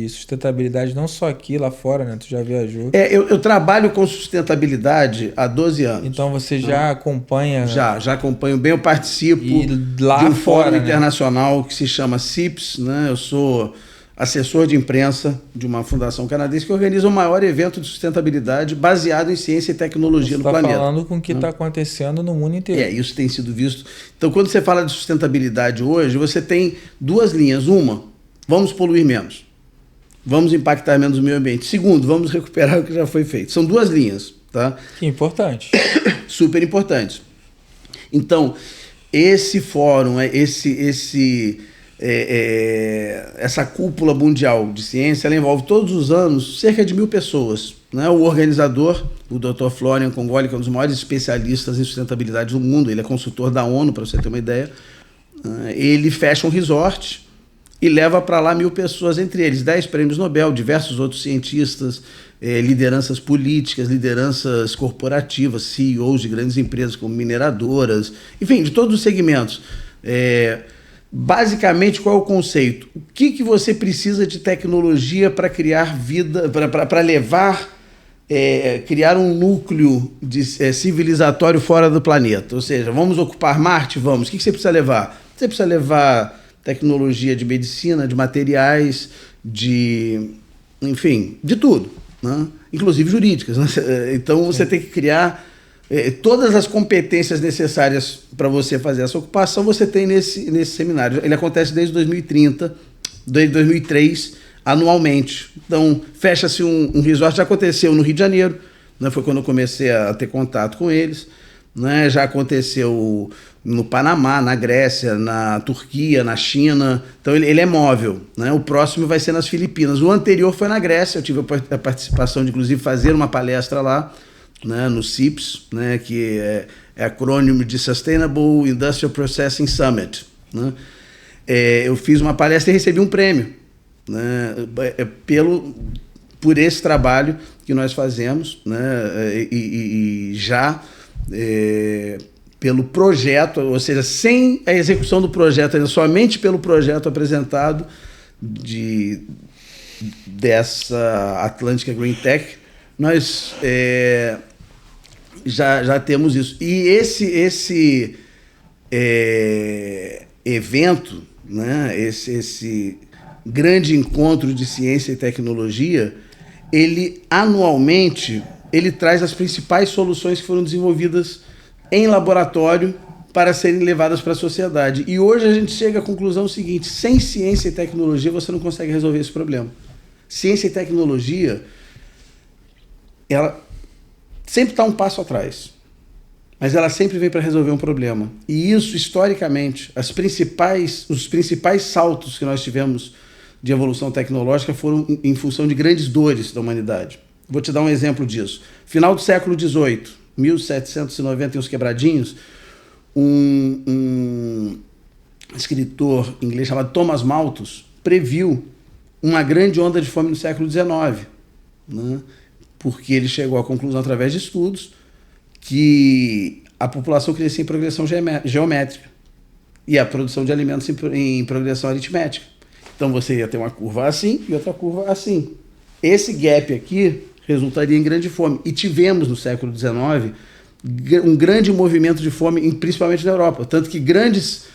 sustentabilidade não só aqui, lá fora, né? Tu já viajou. Eu trabalho com sustentabilidade há 12 anos. Então você já acompanha... Já acompanho bem, eu participo lá de um fora, fórum né? internacional que se chama CIPS, né? Eu sou assessor de imprensa de uma fundação canadense que organiza o maior evento de sustentabilidade baseado em ciência e tecnologia no planeta. Você está falando com o que está acontecendo no mundo inteiro. Isso tem sido visto. Então, quando você fala de sustentabilidade hoje, você tem 2 linhas. Uma, vamos poluir menos. Vamos impactar menos o meio ambiente. Segundo, vamos recuperar o que já foi feito. São 2 linhas. Tá? Que importante. Super importantes. Então, esse fórum, essa cúpula mundial de ciência, ela envolve todos os anos cerca de 1.000 pessoas. Né? O organizador, o Dr. Florian Congoli, que é um dos maiores especialistas em sustentabilidade do mundo, ele é consultor da ONU, para você ter uma ideia, ele fecha um resort e leva para lá 1.000 pessoas, entre eles 10 prêmios Nobel, diversos outros cientistas, lideranças políticas, lideranças corporativas, CEOs de grandes empresas como mineradoras, enfim, de todos os segmentos. Basicamente, qual é o conceito? O que você precisa de tecnologia para criar vida, para levar, criar um núcleo civilizatório fora do planeta? Ou seja, vamos ocupar Marte? Vamos. O que você precisa levar? Você precisa levar tecnologia de medicina, de materiais, enfim, de tudo, né? Inclusive jurídicas. Né? Então, você tem que criar todas as competências necessárias para você fazer essa ocupação, você tem nesse seminário. Ele acontece desde 2030, desde 2003, anualmente. Então, fecha-se um resort, já aconteceu no Rio de Janeiro, né? Foi quando eu comecei a ter contato com eles. Né? Já aconteceu no Panamá, na Grécia, na Turquia, na China. Então ele é móvel. Né? O próximo vai ser nas Filipinas. O anterior foi na Grécia, eu tive a participação de, inclusive, fazer uma palestra lá, né, no CIPS, né, que é acrônimo de Sustainable Industrial Processing Summit. Né? Eu fiz uma palestra e recebi um prêmio, né, por esse trabalho que nós fazemos, né, e já pelo projeto, ou seja, sem a execução do projeto, somente pelo projeto apresentado dessa Atlântica Green Tech, nós já temos isso. E esse evento, né, esse grande encontro de ciência e tecnologia, ele anualmente traz as principais soluções que foram desenvolvidas em laboratório para serem levadas para a sociedade. E hoje a gente chega à conclusão seguinte: sem ciência e tecnologia você não consegue resolver esse problema. Ciência e tecnologia, ela sempre está um passo atrás, mas ela sempre vem para resolver um problema. E isso, historicamente, os principais saltos que nós tivemos de evolução tecnológica foram em função de grandes dores da humanidade. Vou te dar um exemplo disso. Final do século XVIII, 1790 e uns quebradinhos, um escritor inglês chamado Thomas Malthus previu uma grande onda de fome no século XIX, né? Porque ele chegou à conclusão, através de estudos, que a população crescia em progressão geométrica e a produção de alimentos em progressão aritmética. Então você ia ter uma curva assim e outra curva assim. Esse gap aqui resultaria em grande fome. E tivemos, no século XIX, um grande movimento de fome, principalmente na Europa. Tanto que grandes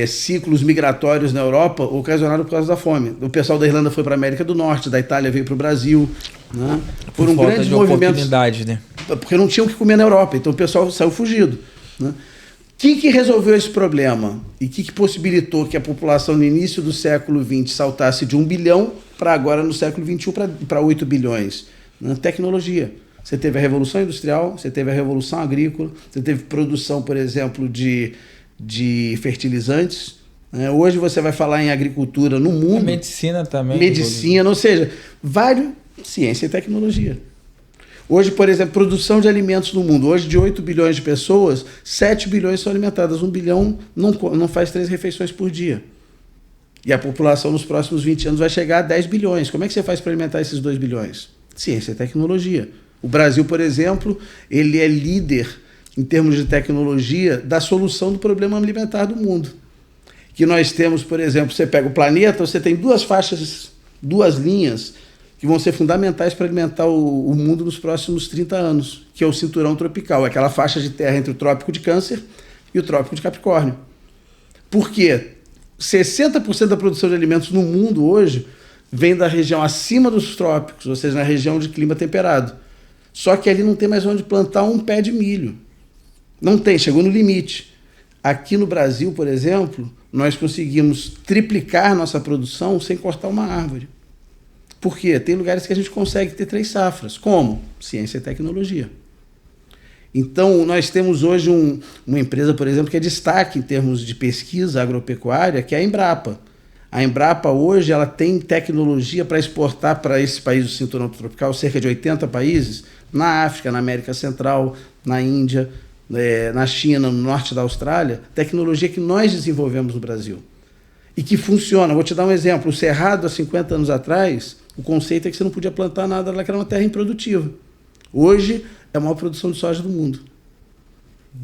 ciclos migratórios na Europa ocasionaram por causa da fome. O pessoal da Irlanda foi para a América do Norte, da Itália veio para o Brasil. Né? Foram grandes movimentos, né? Porque não tinham o que comer na Europa, então o pessoal saiu fugido. Né? O que resolveu esse problema? E o que possibilitou que a população no início do século XX saltasse de 1 bilhão para agora, no século XXI, para 8 bilhões? Né? Tecnologia. Você teve a Revolução Industrial, você teve a Revolução Agrícola, você teve produção, por exemplo, de fertilizantes. Né? Hoje você vai falar em agricultura no mundo. A medicina também. Medicina, ou seja, ciência e tecnologia. Hoje, por exemplo, produção de alimentos no mundo. Hoje, de 8 bilhões de pessoas, 7 bilhões são alimentadas. 1 bilhão não faz 3 refeições por dia. E a população nos próximos 20 anos vai chegar a 10 bilhões. Como é que você faz para alimentar esses 2 bilhões? Ciência e tecnologia. O Brasil, por exemplo, ele é líder em termos de tecnologia da solução do problema alimentar do mundo. Que nós temos, por exemplo, você pega o planeta, você tem 2 faixas, 2 linhas que vão ser fundamentais para alimentar o mundo nos próximos 30 anos, que é o cinturão tropical, aquela faixa de terra entre o Trópico de Câncer e o Trópico de Capricórnio. Por quê? 60% da produção de alimentos no mundo hoje vem da região acima dos trópicos, ou seja, na região de clima temperado. Só que ali não tem mais onde plantar um pé de milho. Não tem, chegou no limite. Aqui no Brasil, por exemplo, nós conseguimos triplicar nossa produção sem cortar uma árvore. Por quê? Tem lugares que a gente consegue ter 3 safras. Como? Ciência e tecnologia. Então, nós temos hoje uma empresa, por exemplo, que é destaque em termos de pesquisa agropecuária, que é a Embrapa. A Embrapa hoje ela tem tecnologia para exportar para esses países do cinturão tropical, cerca de 80 países, na África, na América Central, na Índia, na China, no norte da Austrália, tecnologia que nós desenvolvemos no Brasil. E que funciona. Vou te dar um exemplo. O Cerrado, há 50 anos atrás, o conceito é que você não podia plantar nada lá, que era uma terra improdutiva. Hoje, é a maior produção de soja do mundo.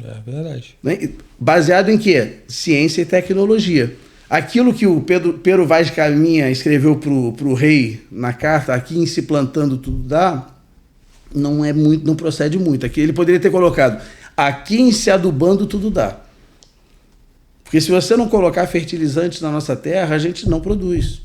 É verdade. Baseado em quê? Ciência e tecnologia. Aquilo que o Pero Vaz de Caminha escreveu para o rei na carta, aqui em Se Plantando Tudo Dá, não procede muito. Aqui ele poderia ter colocado, aqui em Se Adubando Tudo Dá. Porque se você não colocar fertilizantes na nossa terra, a gente não produz.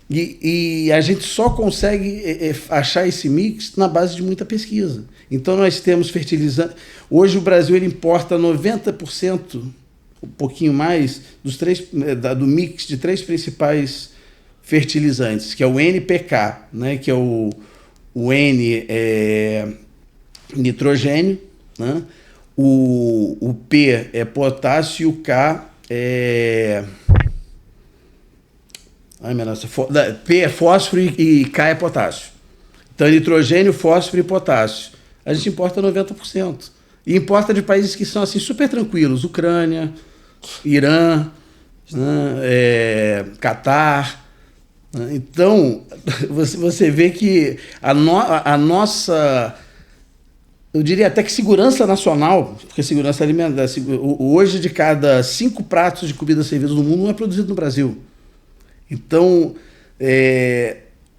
E a gente só consegue achar esse mix na base de muita pesquisa. Então nós temos fertilizantes. Hoje o Brasil ele importa 90%, um pouquinho mais, do mix de 3 principais fertilizantes, que é o NPK, né, que é o N é nitrogênio, né, o P é potássio e o K é... Ai, minha nossa, P é fósforo e K é potássio. Então, é nitrogênio, fósforo e potássio. A gente importa 90%. E importa de países que são assim super tranquilos. Ucrânia, Irã, né, Catar. Né? Então, você vê que a nossa... Eu diria até que segurança nacional, porque segurança alimentar... Hoje, de cada 5 pratos de comida servidos no mundo, um é produzido no Brasil. Então,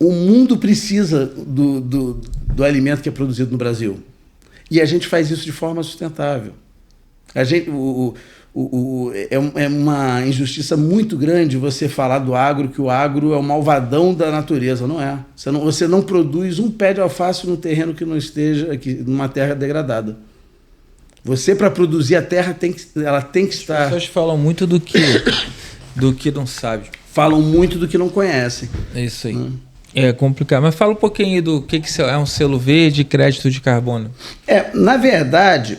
o mundo precisa do alimento que é produzido no Brasil. E a gente faz isso de forma sustentável. É uma injustiça muito grande você falar do agro, que o agro é o malvadão da natureza. Não é. Você não produz um pé de alface no terreno que não esteja aqui, numa terra degradada. Você, para produzir a terra, ela tem que estar... As pessoas falam muito do que não sabe. Falam muito do que não conhecem. É isso aí. É complicado. Mas fala um pouquinho aí do que é um selo verde e crédito de carbono. Na verdade,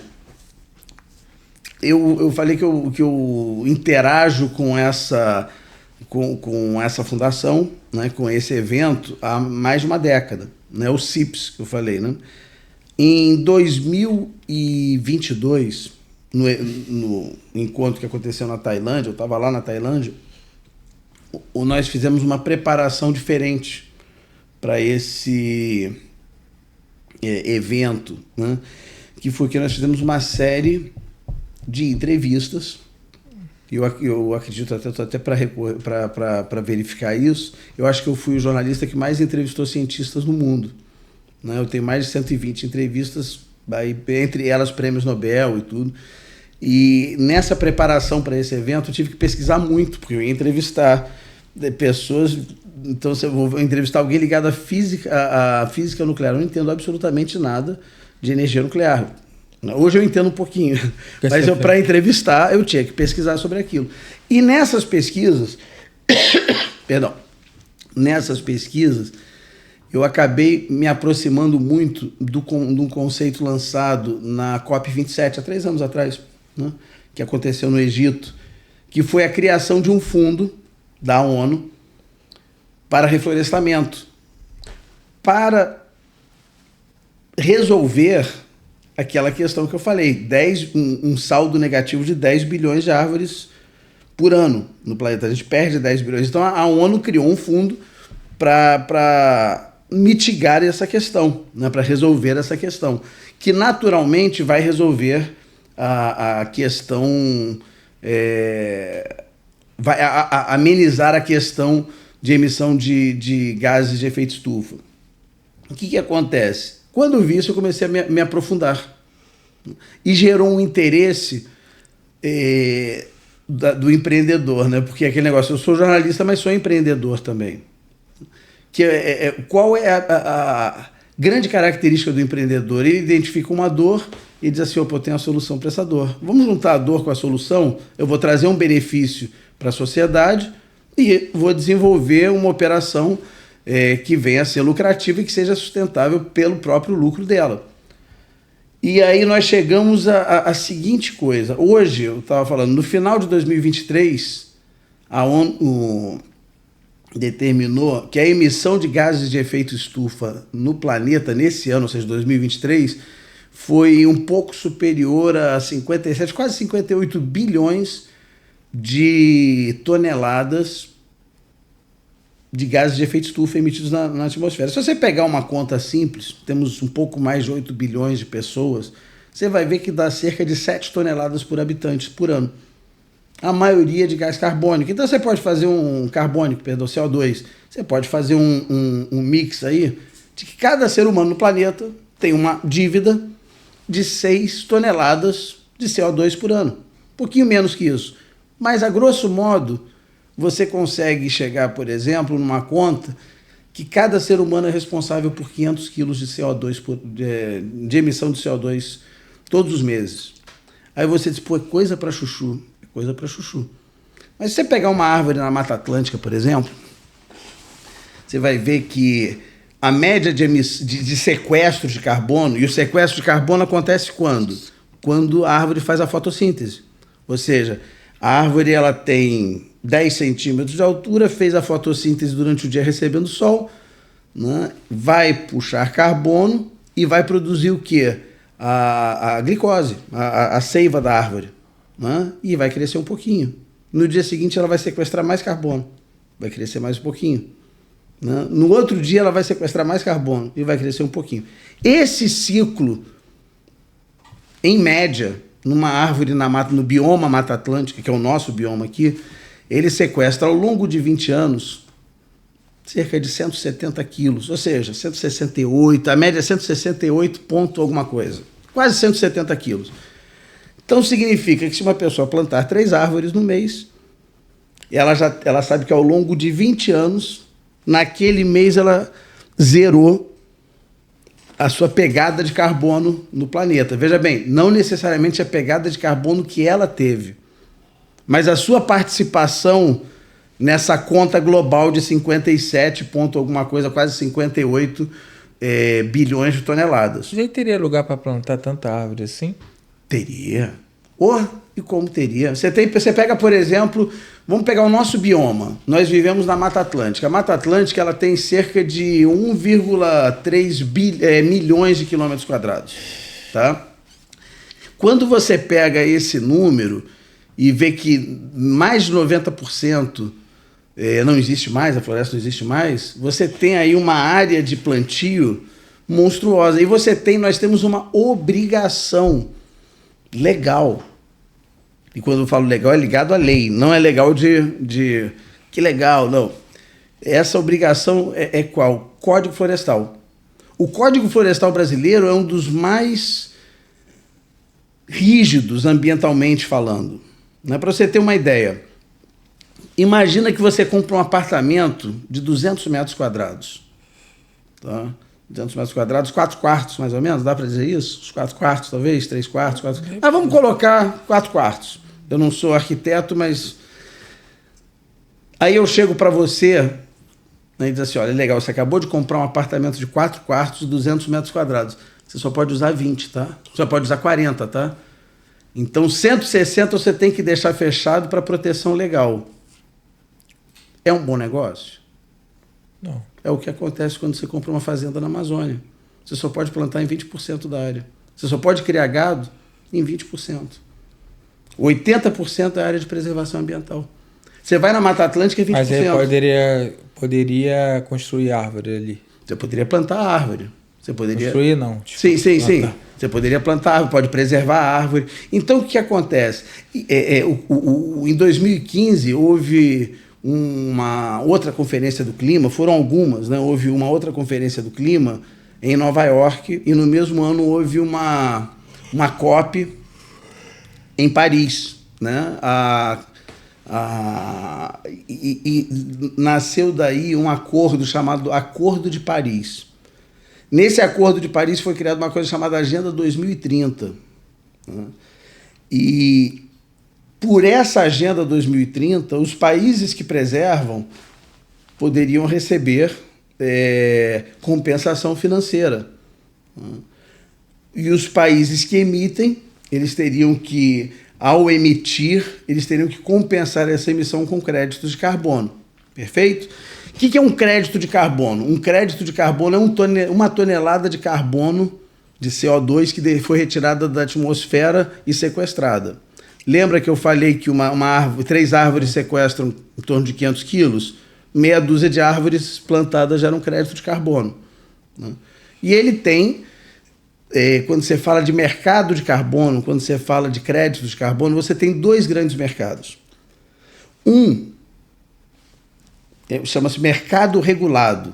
eu falei que eu interajo com essa fundação, né, com esse evento, há mais de uma década. Né, o CIPS, que eu falei. Né? Em 2022, no encontro que aconteceu na Tailândia, eu estava lá na Tailândia, nós fizemos uma preparação diferente para esse evento, né? Que foi que nós fizemos uma série de entrevistas. Eu acredito até para verificar isso, eu acho que eu fui o jornalista que mais entrevistou cientistas no mundo. Né? Eu tenho mais de 120 entrevistas, entre elas prêmios Nobel e tudo. E nessa preparação para esse evento eu tive que pesquisar muito, porque eu ia entrevistar pessoas. Então, se eu vou entrevistar alguém ligado à física nuclear, eu não entendo absolutamente nada de energia nuclear. Hoje eu entendo um pouquinho, mas para entrevistar eu tinha que pesquisar sobre aquilo. E nessas pesquisas, eu acabei me aproximando muito de um conceito lançado na COP27, há 3 anos atrás, né, que aconteceu no Egito, que foi a criação de um fundo da ONU para reflorestamento, para resolver aquela questão que eu falei, um saldo negativo de 10 bilhões de árvores por ano no planeta. A gente perde 10 bilhões. Então a ONU criou um fundo para mitigar essa questão, né, para resolver essa questão, que naturalmente vai resolver a questão, vai amenizar a questão de emissão de gases de efeito estufa. O que acontece? Quando eu vi isso, eu comecei a me aprofundar. E gerou um interesse do empreendedor, né? Porque aquele negócio, eu sou jornalista, mas sou empreendedor também. Qual é a grande característica do empreendedor? Ele identifica uma dor e diz assim, eu tenho a solução para essa dor. Vamos juntar a dor com a solução? Eu vou trazer um benefício para a sociedade e vou desenvolver uma operação que venha a ser lucrativa e que seja sustentável pelo próprio lucro dela. E aí nós chegamos à seguinte coisa. Hoje, eu estava falando, no final de 2023, a ONU determinou que a emissão de gases de efeito estufa no planeta nesse ano, ou seja, 2023, foi um pouco superior a 57, quase 58 bilhões de toneladas de gases de efeito estufa emitidos na atmosfera. Se você pegar uma conta simples, temos um pouco mais de 8 bilhões de pessoas, você vai ver que dá cerca de 7 toneladas por habitante por ano. A maioria de gás carbônico. Então você pode fazer CO2. Você pode fazer um mix aí de que cada ser humano no planeta tem uma dívida de 6 toneladas de CO2 por ano. Um pouquinho menos que isso. Mas, a grosso modo, você consegue chegar, por exemplo, numa conta que cada ser humano é responsável por 500 quilos de CO2, de emissão de CO2 todos os meses. Aí você diz, pô, é coisa para chuchu. É coisa para chuchu. Mas se você pegar uma árvore na Mata Atlântica, por exemplo, você vai ver que a média de sequestro de carbono, e o sequestro de carbono acontece quando? Quando a árvore faz a fotossíntese. Ou seja, a árvore ela tem 10 centímetros de altura, fez a fotossíntese durante o dia recebendo sol, né? Vai puxar carbono e vai produzir o quê? A glicose, a seiva da árvore, né? E vai crescer um pouquinho. No dia seguinte ela vai sequestrar mais carbono, vai crescer mais um pouquinho. Né? No outro dia ela vai sequestrar mais carbono e vai crescer um pouquinho. Esse ciclo, em média, numa árvore no bioma Mata Atlântica, que é o nosso bioma aqui, ele sequestra ao longo de 20 anos cerca de 170 quilos, ou seja, 168, a média é 168 ponto alguma coisa, quase 170 quilos. Então significa que se uma pessoa plantar 3 árvores no mês, ela sabe que ao longo de 20 anos, naquele mês ela zerou a sua pegada de carbono no planeta. Veja bem, não necessariamente a pegada de carbono que ela teve, mas a sua participação nessa conta global de 57 ponto alguma coisa, quase 58 bilhões de toneladas. Já teria lugar para plantar tanta árvore assim? Teria. E como teria? Você pega, por exemplo, vamos pegar o nosso bioma. Nós vivemos na Mata Atlântica. A Mata Atlântica ela tem cerca de 1,3 milhões de quilômetros quadrados. Tá? Quando você pega esse número e vê que mais de 90% não existe mais, a floresta não existe mais, você tem aí uma área de plantio monstruosa. E nós temos uma obrigação legal. E quando eu falo legal, é ligado à lei. Não é legal de que legal, não. Essa obrigação é qual? Código Florestal. O Código Florestal brasileiro é um dos mais rígidos ambientalmente falando. Para você ter uma ideia, imagina que você compra um apartamento de 200 metros quadrados. Tá? 200 metros quadrados, 4 quartos mais ou menos, dá para dizer isso? Os 4 quartos talvez, 3 quartos, 4... vamos colocar 4 quartos. Eu não sou arquiteto, mas... Aí eu chego para você, né, e diz assim, olha, legal, você acabou de comprar um apartamento de 4 quartos, 200 metros quadrados. Você só pode usar 20, tá? Só pode usar 40, tá? Então 160 você tem que deixar fechado para proteção legal. É um bom negócio? Não. É o que acontece quando você compra uma fazenda na Amazônia. Você só pode plantar em 20% da área. Você só pode criar gado em 20%. 80% é a área de preservação ambiental. Você vai na Mata Atlântica, é 20%. Mas aí poderia construir árvore ali. Você poderia plantar árvore. Você poderia... Construir não. Tipo, sim. Você poderia plantar árvore, pode preservar a árvore. Então, o que acontece? Em 2015, houve uma outra conferência do clima, foram algumas, né? Houve uma outra conferência do clima em Nova York, e no mesmo ano houve uma COP em Paris, né? E nasceu daí um acordo chamado Acordo de Paris. Nesse Acordo de Paris foi criada uma coisa chamada Agenda 2030. Né? E por essa Agenda 2030, os países que preservam poderiam receber compensação financeira. Né? E os países que emitem, eles teriam que, ao emitir, eles teriam que compensar essa emissão com créditos de carbono. Perfeito? O que é um crédito de carbono? Um crédito de carbono é uma tonelada de carbono, de CO2, que foi retirada da atmosfera e sequestrada. Lembra que eu falei que 3 árvores sequestram em torno de 500 quilos? Meia dúzia de árvores plantadas geram crédito de carbono, né? E ele tem, quando você fala de mercado de carbono, quando você fala de crédito de carbono, você tem 2 grandes mercados. Chama-se mercado regulado.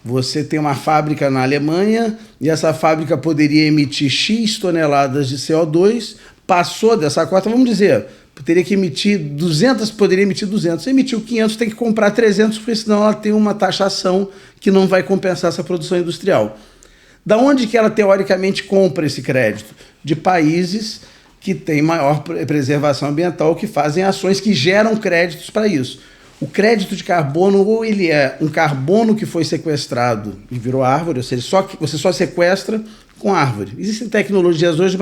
Você tem uma fábrica na Alemanha e essa fábrica poderia emitir X toneladas de CO2, passou dessa cota, vamos dizer, teria que emitir 200, poderia emitir 200. Se emitiu 500, tem que comprar 300, porque senão ela tem uma taxação que não vai compensar essa produção industrial. Da onde que ela teoricamente compra esse crédito? De países que têm maior preservação ambiental, que fazem ações que geram créditos para isso. O crédito de carbono, ou ele é um carbono que foi sequestrado e virou árvore, ou seja, você só sequestra com árvore. Existem tecnologias hoje,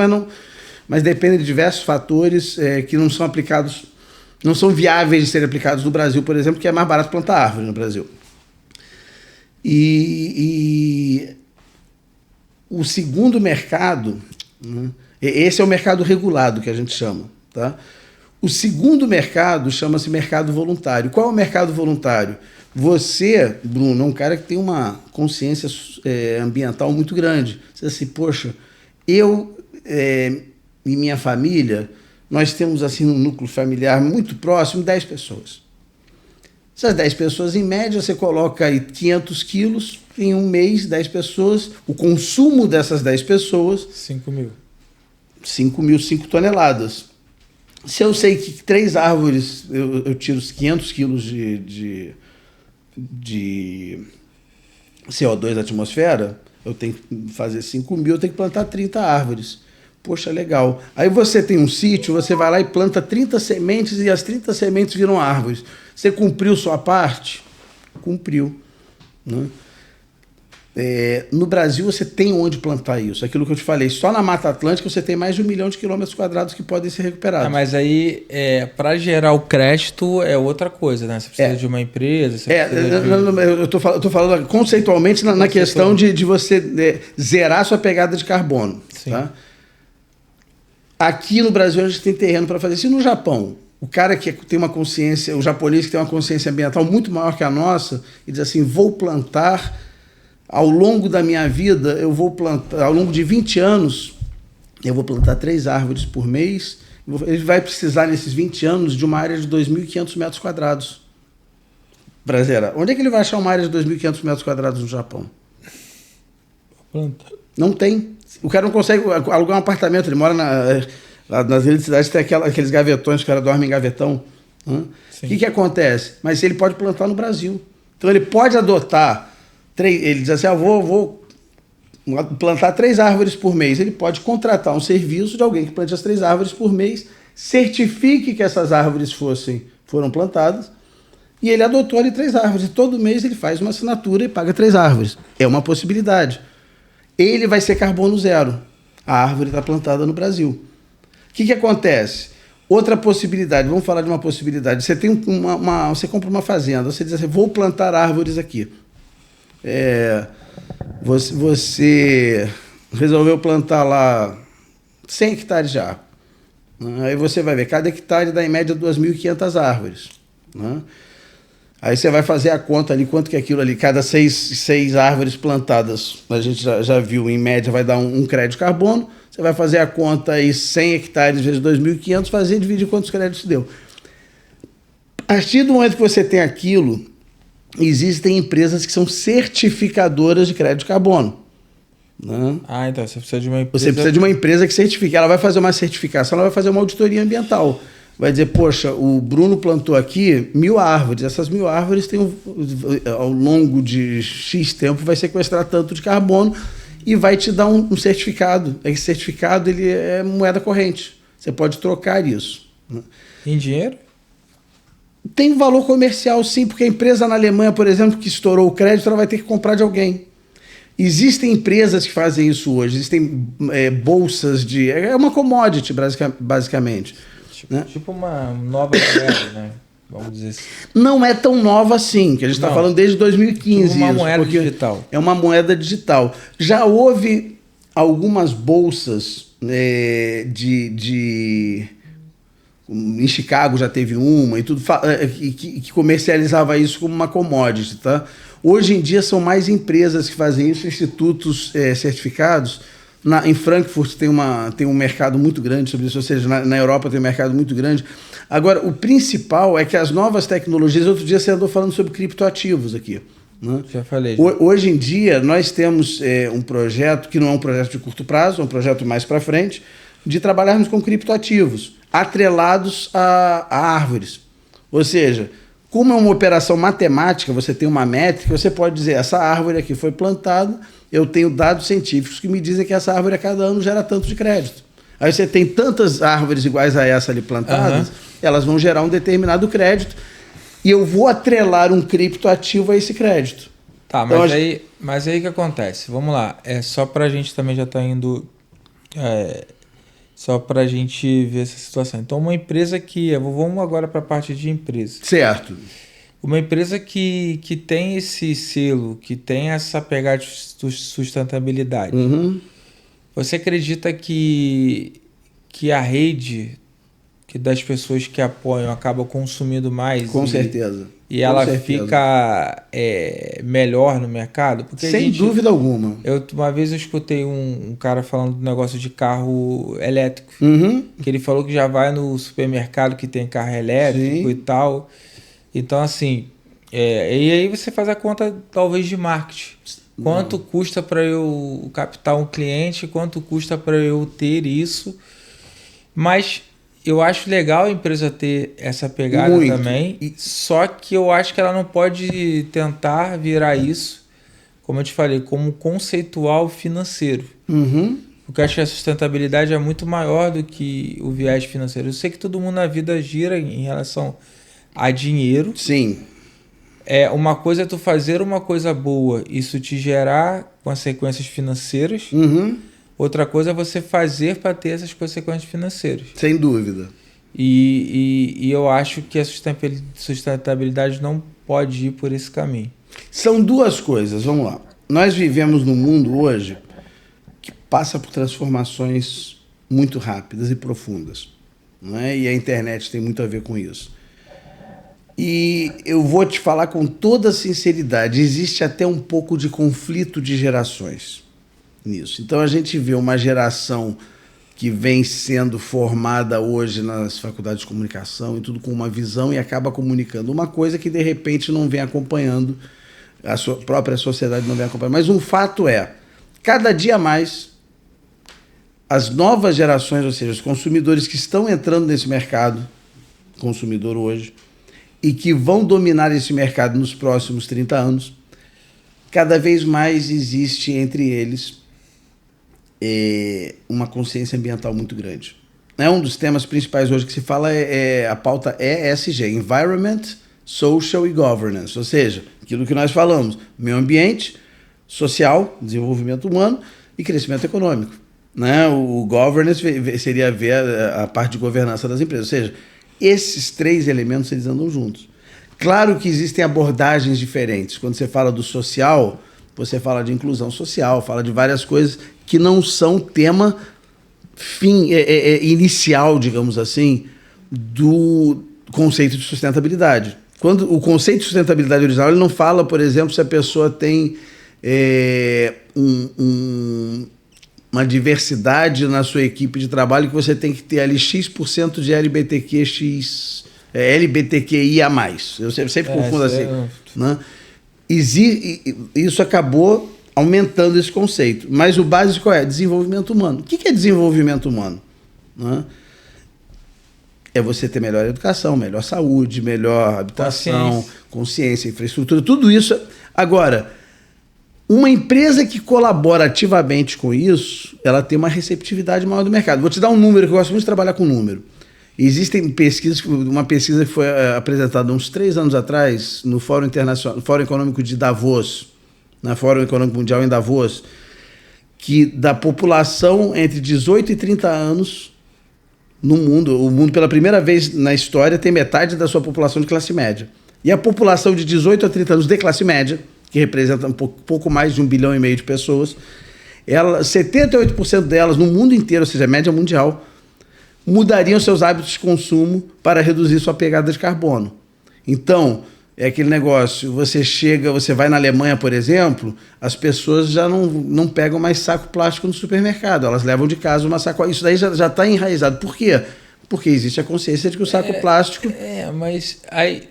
mas dependem de diversos fatores que não são aplicados, não são viáveis de serem aplicados no Brasil, por exemplo, que é mais barato plantar árvore no Brasil. E o segundo mercado, né, esse é o mercado regulado que a gente chama, tá? O segundo mercado chama-se mercado voluntário. Qual é o mercado voluntário? Você, Bruno, é um cara que tem uma consciência ambiental muito grande. Você diz assim, poxa, eu e minha família, nós temos assim um núcleo familiar muito próximo, 10 pessoas. Essas 10 pessoas, em média, você coloca aí 500 quilos, em um mês, 10 pessoas, o consumo dessas 10 pessoas... 5 mil. 5 toneladas. Se eu sei que 3 árvores, eu tiro 500 quilos de CO2 da atmosfera, eu tenho que fazer 5 mil, eu tenho que plantar 30 árvores. Poxa, legal. Aí você tem um sítio, você vai lá e planta 30 sementes e as 30 sementes viram árvores. Você cumpriu sua parte? Cumpriu, né? No Brasil você tem onde plantar isso. Aquilo que eu te falei, só na Mata Atlântica você tem mais de 1 milhão de quilômetros quadrados que podem ser recuperados. Mas aí, para gerar o crédito é outra coisa, né? Você precisa de uma empresa... Eu tô falando conceitualmente na questão de você zerar sua pegada de carbono. Tá? Aqui no Brasil a gente tem terreno para fazer isso. E no Japão, o cara que tem uma consciência, o japonês que tem uma consciência ambiental muito maior que a nossa, e diz assim, vou plantar... Ao longo da minha vida, eu vou plantar, ao longo de 20 anos, eu vou plantar 3 árvores por mês. Ele vai precisar, nesses 20 anos, de uma área de 2.500 metros quadrados. Brasileira, onde é que ele vai achar uma área de 2.500 metros quadrados no Japão? Planta. Não tem. O cara não consegue alugar um apartamento, ele mora lá nas grandes cidades, tem aqueles gavetões, os caras dormem em gavetão. O que acontece? Mas ele pode plantar no Brasil. Então ele pode adotar... Ele diz assim, vou plantar 3 árvores por mês. Ele pode contratar um serviço de alguém que plante as 3 árvores por mês, certifique que essas árvores foram plantadas, e ele adotou ali 3 árvores. E todo mês ele faz uma assinatura e paga 3 árvores. É uma possibilidade. Ele vai ser carbono zero. A árvore está plantada no Brasil. O que acontece? Outra possibilidade, vamos falar de uma possibilidade. Você tem você compra uma fazenda, você diz assim, vou plantar árvores aqui. Você resolveu plantar lá 100 hectares de árvore. Aí você vai ver, cada hectare dá em média 2.500 árvores. Né? Aí você vai fazer a conta ali, quanto que é aquilo ali, cada 6 árvores plantadas, a gente já viu, em média vai dar um crédito de carbono. Você vai fazer a conta aí, 100 hectares vezes 2.500, dividir quantos créditos deu. A partir do momento que você tem aquilo, existem empresas que são certificadoras de crédito de carbono. Né? Então você precisa de uma empresa... Você precisa de uma empresa que certifique. Ela vai fazer uma certificação, ela vai fazer uma auditoria ambiental. Vai dizer, poxa, o Bruno plantou aqui 1.000 árvores. Essas 1.000 árvores ao longo de X tempo vai sequestrar tanto de carbono e vai te dar um certificado. Esse certificado ele é moeda corrente. Você pode trocar isso. Né? Em dinheiro? Tem valor comercial, sim, porque a empresa na Alemanha, por exemplo, que estourou o crédito, ela vai ter que comprar de alguém. Existem empresas que fazem isso hoje, existem bolsas de... É uma commodity, basicamente. Né? Tipo uma nova moeda, né? Vamos dizer assim. Não é tão nova assim, que a gente está falando desde 2015. Tipo uma moeda digital. É uma moeda digital. Já houve algumas bolsas em Chicago já teve uma e tudo, que comercializava isso como uma commodity, tá? Hoje em dia são mais empresas que fazem isso, institutos certificados. Em Frankfurt tem um mercado muito grande sobre isso, ou seja, na Europa tem um mercado muito grande. Agora, o principal é que as novas tecnologias... Outro dia você andou falando sobre criptoativos aqui. Né? Já falei. Hoje em dia, nós temos um projeto, que não é um projeto de curto prazo, é um projeto mais para frente, de trabalharmos com criptoativos, atrelados a árvores. Ou seja, como é uma operação matemática, você tem uma métrica, você pode dizer, essa árvore aqui foi plantada, eu tenho dados científicos que me dizem que essa árvore a cada ano gera tanto de crédito. Aí você tem tantas árvores iguais a essa ali plantadas, elas vão gerar um determinado crédito, e eu vou atrelar um criptoativo a esse crédito. Tá, mas, então, mas aí o que acontece? Vamos lá, só para a gente também já tá indo... só para a gente ver essa situação. Então, uma empresa que... Vamos agora para a parte de empresa. Certo. Uma empresa que tem esse selo, que tem essa pegada de sustentabilidade. Você acredita que a rede das pessoas que apoiam acaba consumindo mais? Com certeza. E ela fica melhor no mercado? Porque sem dúvida alguma. Uma vez eu escutei um cara falando do negócio de carro elétrico. Que ele falou que já vai no supermercado que tem carro elétrico e tal. Então, assim, e aí você faz a conta talvez de marketing. Quanto custa para eu captar um cliente? Quanto custa para eu ter isso? Mas... eu acho legal a empresa ter essa pegada também, só que eu acho que ela não pode tentar virar isso, como eu te falei, como conceitual financeiro. Porque eu acho que a sustentabilidade é muito maior do que o viés financeiro. Eu sei que todo mundo na vida gira em relação a dinheiro. Sim. Uma coisa é tu fazer uma coisa boa, isso te gerar consequências financeiras. Outra coisa é você fazer para ter essas consequências financeiras. Sem dúvida. E eu acho que a sustentabilidade não pode ir por esse caminho. São duas coisas, vamos lá. Nós vivemos num mundo hoje que passa por transformações muito rápidas e profundas. Não é? E a internet tem muito a ver com isso. E eu vou te falar com toda sinceridade, existe até um pouco de conflito de gerações nisso. Então a gente vê uma geração que vem sendo formada hoje nas faculdades de comunicação e tudo com uma visão e acaba comunicando uma coisa que de repente não vem acompanhando, a sua própria sociedade não vem acompanhando. Mas um fato é, cada dia mais as novas gerações, ou seja, os consumidores que estão entrando nesse mercado consumidor hoje e que vão dominar esse mercado nos próximos 30 anos, cada vez mais existe entre eles uma consciência ambiental muito grande. Um dos temas principais hoje que se fala a pauta ESG, Environment, Social e Governance, ou seja, aquilo que nós falamos, meio ambiente, social, desenvolvimento humano e crescimento econômico. O governance seria ver a parte de governança das empresas, ou seja, esses três elementos eles andam juntos. Claro que existem abordagens diferentes. Quando você fala do social, você fala de inclusão social, fala de várias coisas que não são tema inicial, digamos assim, do conceito de sustentabilidade. Quando o conceito de sustentabilidade original, ele não fala, por exemplo, se a pessoa tem uma diversidade na sua equipe de trabalho, que você tem que ter ali X% de LGBTQIA+. Eu sempre confundo assim. Né? Isso acabou aumentando esse conceito. Mas o básico é desenvolvimento humano. O que é desenvolvimento humano? Né? É você ter melhor educação, melhor saúde, melhor habitação, consciência, infraestrutura, tudo isso. Agora, uma empresa que colabora ativamente com isso, ela tem uma receptividade maior do mercado. Vou te dar um número, que eu gosto muito de trabalhar com número. Existem pesquisas, uma pesquisa que foi apresentada uns 3 anos atrás no Fórum Econômico de Davos, na Fórum Econômico Mundial em Davos, que da população entre 18 e 30 anos no mundo, o mundo pela primeira vez na história tem metade da sua população de classe média. E a população de 18 a 30 anos de classe média, que representa pouco mais de 1,5 bilhão de pessoas, 78% delas no mundo inteiro, ou seja, a média mundial, mudariam seus hábitos de consumo para reduzir sua pegada de carbono. Então, é aquele negócio, você vai na Alemanha, por exemplo, as pessoas já não pegam mais saco plástico no supermercado, elas levam de casa uma sacola. Isso daí já está enraizado. Por quê? Porque existe a consciência de que o saco plástico... Mas aí...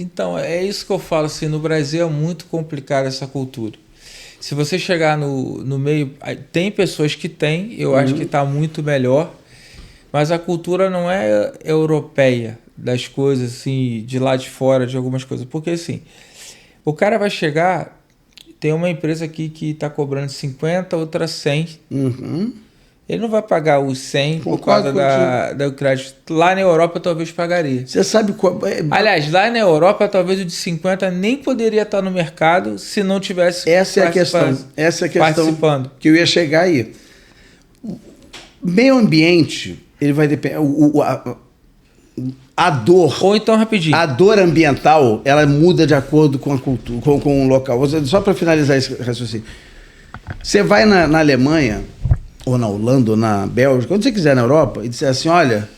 Então, é isso que eu falo, assim, no Brasil é muito complicado essa cultura. Se você chegar no meio... Tem pessoas que têm, eu acho que está muito melhor, mas a cultura não é europeia das coisas, assim, de lá de fora, de algumas coisas. Porque, assim, o cara vai chegar, tem uma empresa aqui que está cobrando 50, outra 100. Ele não vai pagar os 100 por causa do crédito. Lá na Europa talvez pagaria. Você sabe qual... Aliás, lá na Europa talvez o de 50 nem poderia estar no mercado se não tivesse Essa é a questão participando. Que eu ia chegar aí. Meio ambiente, ele vai depender... A dor... Ou então, rapidinho. A dor ambiental, ela muda de acordo com a cultura, com o local. Só para finalizar esse raciocínio. Você vai na Alemanha... ou na Holanda, ou na Bélgica, onde você quiser na Europa, e disser assim, olha,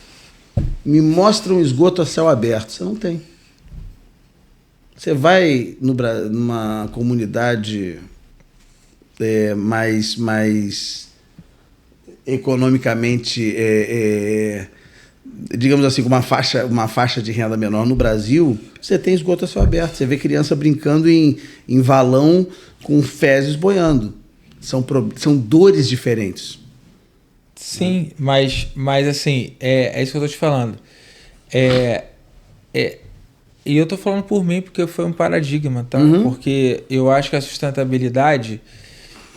me mostra um esgoto a céu aberto. Você não tem. Você vai numa comunidade mais economicamente, digamos assim, com uma faixa de renda menor no Brasil, você tem esgoto a céu aberto. Você vê criança brincando em valão com fezes boiando. São dores diferentes. Sim, mas assim, é isso que eu tô te falando. E eu tô falando por mim porque foi um paradigma, tá? Porque eu acho que a sustentabilidade,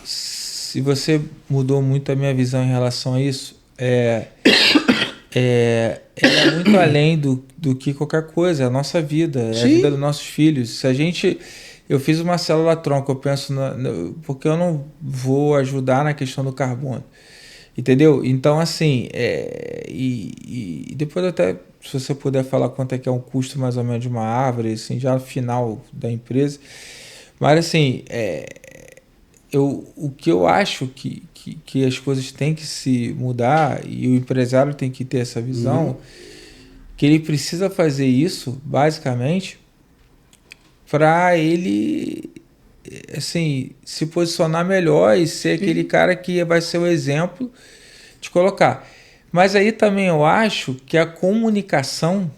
se você mudou muito a minha visão em relação a isso, ela é muito além do que qualquer coisa, é a nossa vida, é a vida dos nossos filhos. Se a gente... Eu fiz uma célula-tronco, eu penso... porque eu não vou ajudar na questão do carbono. Entendeu? Então, assim... E depois até, se você puder falar quanto é que é um custo mais ou menos de uma árvore, assim, já no final da empresa. Mas, assim... o que eu acho que as coisas têm que se mudar e o empresário tem que ter essa visão, que ele precisa fazer isso, basicamente... para ele, assim, se posicionar melhor e ser aquele cara que vai ser o exemplo de colocar. Mas aí também eu acho que a comunicação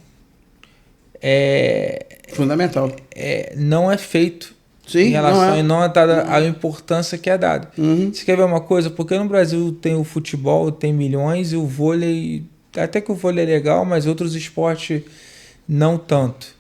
fundamental. Não é feito em relação e não é dada a importância que é dada. Você quer ver uma coisa? Porque no Brasil tem o futebol, tem milhões, e o vôlei, até que o vôlei é legal, mas outros esportes não tanto.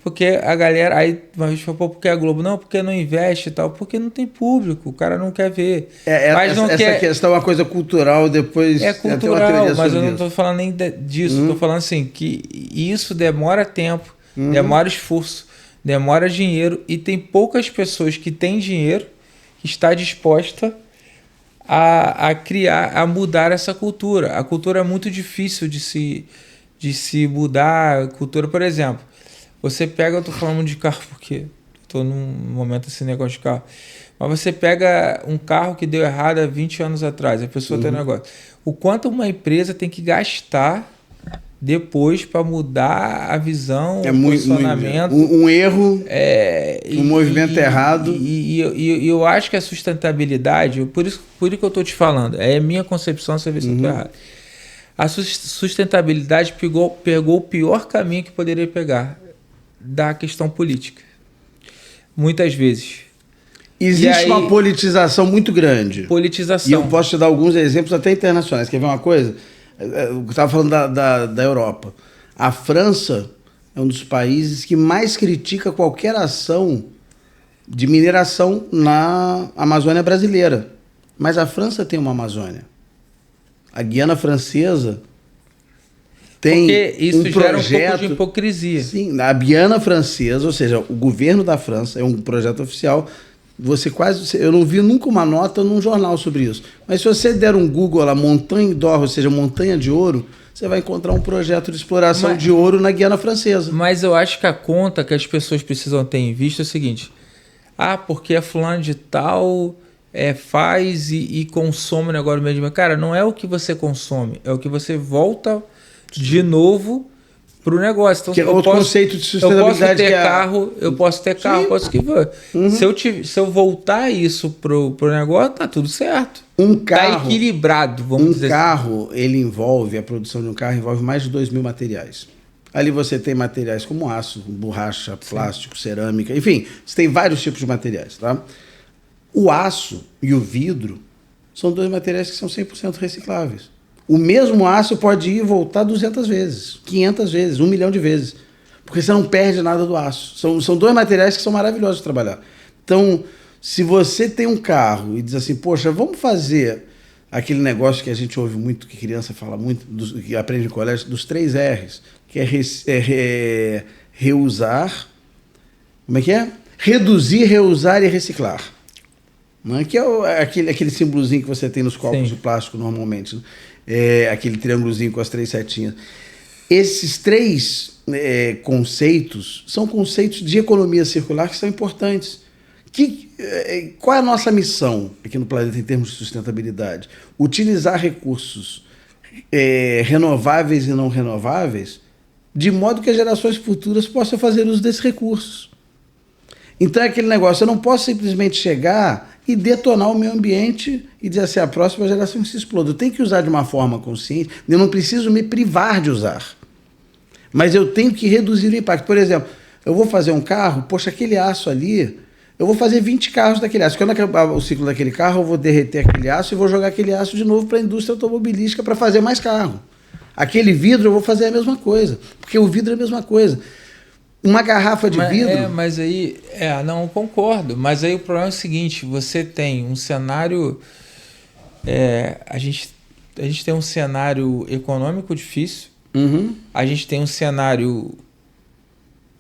Porque a galera, aí uma vez falou, porque a Globo, não, porque não investe e tal, porque não tem público, o cara não quer ver. Mas não essa questão é uma coisa cultural, depois... É cultural, mas eu não estou falando nem disso, estou falando assim, que isso demora tempo, demora esforço, demora dinheiro, e tem poucas pessoas que têm dinheiro que está disposta a criar, a mudar essa cultura. A cultura é muito difícil de se mudar. A cultura, por exemplo, você pega, eu tô falando de carro porque tô num momento assim, negócio de carro, mas você pega um carro que deu errado há 20 anos atrás, a pessoa tem um negócio. O quanto uma empresa tem que gastar depois para mudar a visão, o posicionamento. Um erro, um movimento errado. E eu acho que a sustentabilidade, por isso que eu tô te falando, é a minha concepção, você vê se eu tô errado. A sustentabilidade pegou o pior caminho que poderia pegar, da questão política. Muitas vezes. Existe uma politização muito grande. Politização. E eu posso te dar alguns exemplos até internacionais. Quer ver uma coisa? Eu estava falando da Europa. A França é um dos países que mais critica qualquer ação de mineração na Amazônia brasileira. Mas a França tem uma Amazônia. A Guiana Francesa tem isso gera um pouco de hipocrisia. Sim, a Guiana Francesa, ou seja, o governo da França, é um projeto oficial, Eu não vi nunca uma nota num jornal sobre isso. Mas se você der um Google lá, Montanha d'Or, ou seja, Montanha de Ouro, você vai encontrar um projeto de exploração de ouro na Guiana Francesa. Mas eu acho que a conta que as pessoas precisam ter em vista é o seguinte: porque a fulano de tal faz e consome o negócio mesmo. Cara, não é o que você consome, é o que você volta de novo pro negócio. Então, que é outro conceito de sustentabilidade. Eu posso ter carro, posso que for. Se eu voltar isso pro negócio, tá tudo certo. Tá equilibrado, vamos dizer assim. Um carro, a produção de um carro envolve mais de 2.000 materiais. Ali você tem materiais como aço, borracha, plástico, cerâmica, enfim, você tem vários tipos de materiais, tá? O aço e o vidro são dois materiais que são 100% recicláveis. O mesmo aço pode ir e voltar 200 vezes, 500 vezes, 1 milhão de vezes. Porque você não perde nada do aço. São dois materiais que são maravilhosos de trabalhar. Então, se você tem um carro e diz assim, poxa, vamos fazer aquele negócio que a gente ouve muito, que criança fala muito, que aprende no colégio, dos 3 R's, que é reusar, como é que é? Reduzir, reusar e reciclar. Né? Que é aquele símbolozinho que você tem nos copos de plástico normalmente, né? Aquele triângulozinho com as 3 setinhas. Esses 3 conceitos são conceitos de economia circular que são importantes. Qual é a nossa missão aqui no planeta em termos de sustentabilidade? Utilizar recursos renováveis e não renováveis de modo que as gerações futuras possam fazer uso desses recursos. Então é aquele negócio, eu não posso simplesmente chegar e detonar o meio ambiente e dizer assim, a próxima geração se exploda. Eu tenho que usar de uma forma consciente, eu não preciso me privar de usar. Mas eu tenho que reduzir o impacto. Por exemplo, eu vou fazer um carro, poxa, aquele aço ali, eu vou fazer 20 carros daquele aço. Quando acabar o ciclo daquele carro, eu vou derreter aquele aço e vou jogar aquele aço de novo para a indústria automobilística para fazer mais carro. Aquele vidro eu vou fazer a mesma coisa, porque o vidro é a mesma coisa. Uma garrafa de vidro... Mas aí... não, concordo. Mas aí o problema é o seguinte, você tem um cenário... a gente tem um cenário econômico difícil, a gente tem um cenário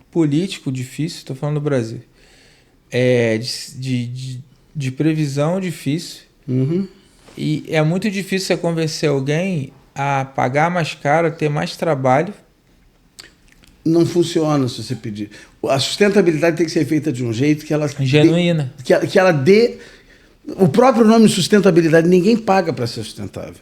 político difícil, estou falando do Brasil, de previsão difícil, e é muito difícil você convencer alguém a pagar mais caro, ter mais trabalho. Não funciona se você pedir. A sustentabilidade tem que ser feita de um jeito que ela... genuína. Que ela dê... O próprio nome sustentabilidade, ninguém paga para ser sustentável.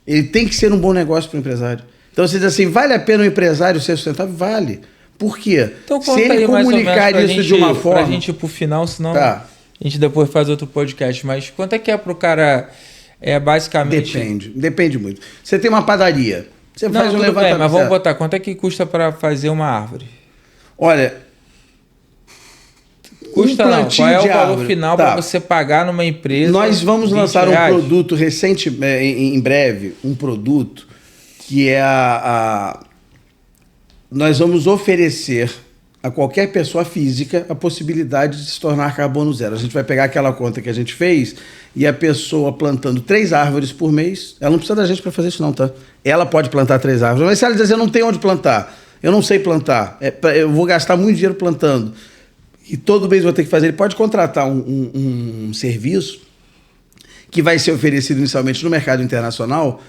Ele tem que ser um bom negócio para o empresário. Então você diz assim, vale a pena o empresário ser sustentável? Vale. Por quê? Então, se ele comunicar isso de uma forma... Para a gente ir para o final, senão a gente depois faz outro podcast. Mas quanto é que é para o cara... basicamente... Depende muito. Você tem uma padaria... Você faz um levantamento. Bem, mas vamos botar, quanto é que custa para fazer uma árvore? Olha, custa não, qual é o valor final para você pagar numa empresa? Nós vamos lançar um produto em breve, um produto que é nós vamos oferecer a qualquer pessoa física a possibilidade de se tornar carbono zero. A gente vai pegar aquela conta que a gente fez e a pessoa plantando 3 árvores por mês, ela não precisa da gente para fazer isso não, tá? Ela pode plantar 3 árvores, mas se ela dizer, eu não tenho onde plantar, eu não sei plantar, eu vou gastar muito dinheiro plantando, e todo mês eu vou ter que fazer, ele pode contratar um serviço que vai ser oferecido inicialmente no mercado internacional,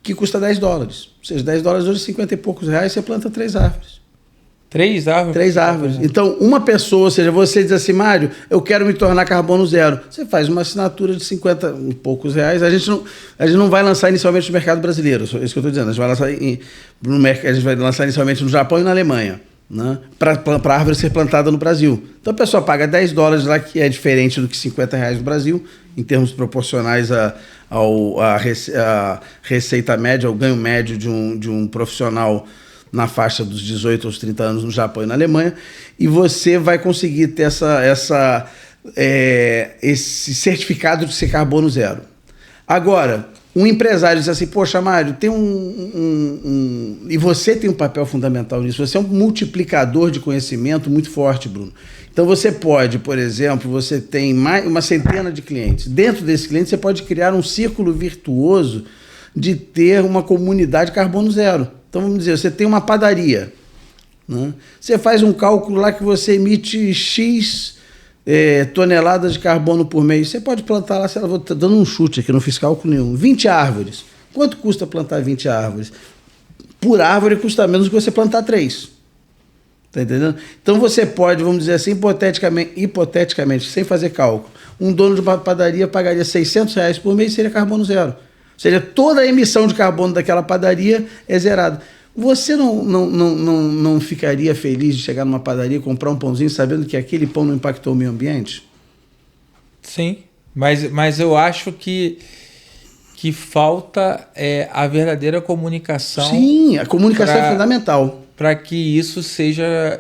que custa $10. Ou seja, $10 hoje, 50 e poucos reais, você planta 3 árvores. 3 árvores? 3 árvores. Então, uma pessoa, ou seja, você diz assim, Mário, eu quero me tornar carbono zero. Você faz uma assinatura de 50 e poucos reais. A gente não vai lançar inicialmente no mercado brasileiro, é isso que eu estou dizendo. A gente vai lançar inicialmente no Japão e na Alemanha, né? Para a árvore ser plantada no Brasil. Então, a pessoa paga $10 lá, que é diferente do que R$50 no Brasil, em termos proporcionais à receita média, ao ganho médio de um profissional na faixa dos 18 aos 30 anos no Japão e na Alemanha, e você vai conseguir ter esse certificado de ser carbono zero. Agora, um empresário diz assim, poxa, Mário, tem e você tem um papel fundamental nisso, você é um multiplicador de conhecimento muito forte, Bruno. Então você pode, por exemplo, você tem uma centena de clientes. Dentro desse cliente você pode criar um círculo virtuoso de ter uma comunidade carbono zero. Então, vamos dizer, você tem uma padaria, né? Você faz um cálculo lá que você emite X toneladas de carbono por mês. Você pode plantar lá, sei lá, vou dando um chute aqui, não fiz cálculo nenhum, 20 árvores. Quanto custa plantar 20 árvores? Por árvore custa menos do que você plantar 3. Tá entendendo? Então você pode, vamos dizer assim, hipoteticamente, sem fazer cálculo, um dono de uma padaria pagaria R$600 por mês e seria carbono zero. Ou seja, toda a emissão de carbono daquela padaria é zerada. Você não ficaria feliz de chegar numa padaria e comprar um pãozinho sabendo que aquele pão não impactou o meio ambiente? Sim, mas eu acho que falta a verdadeira comunicação. Sim, a comunicação é fundamental. Para que isso seja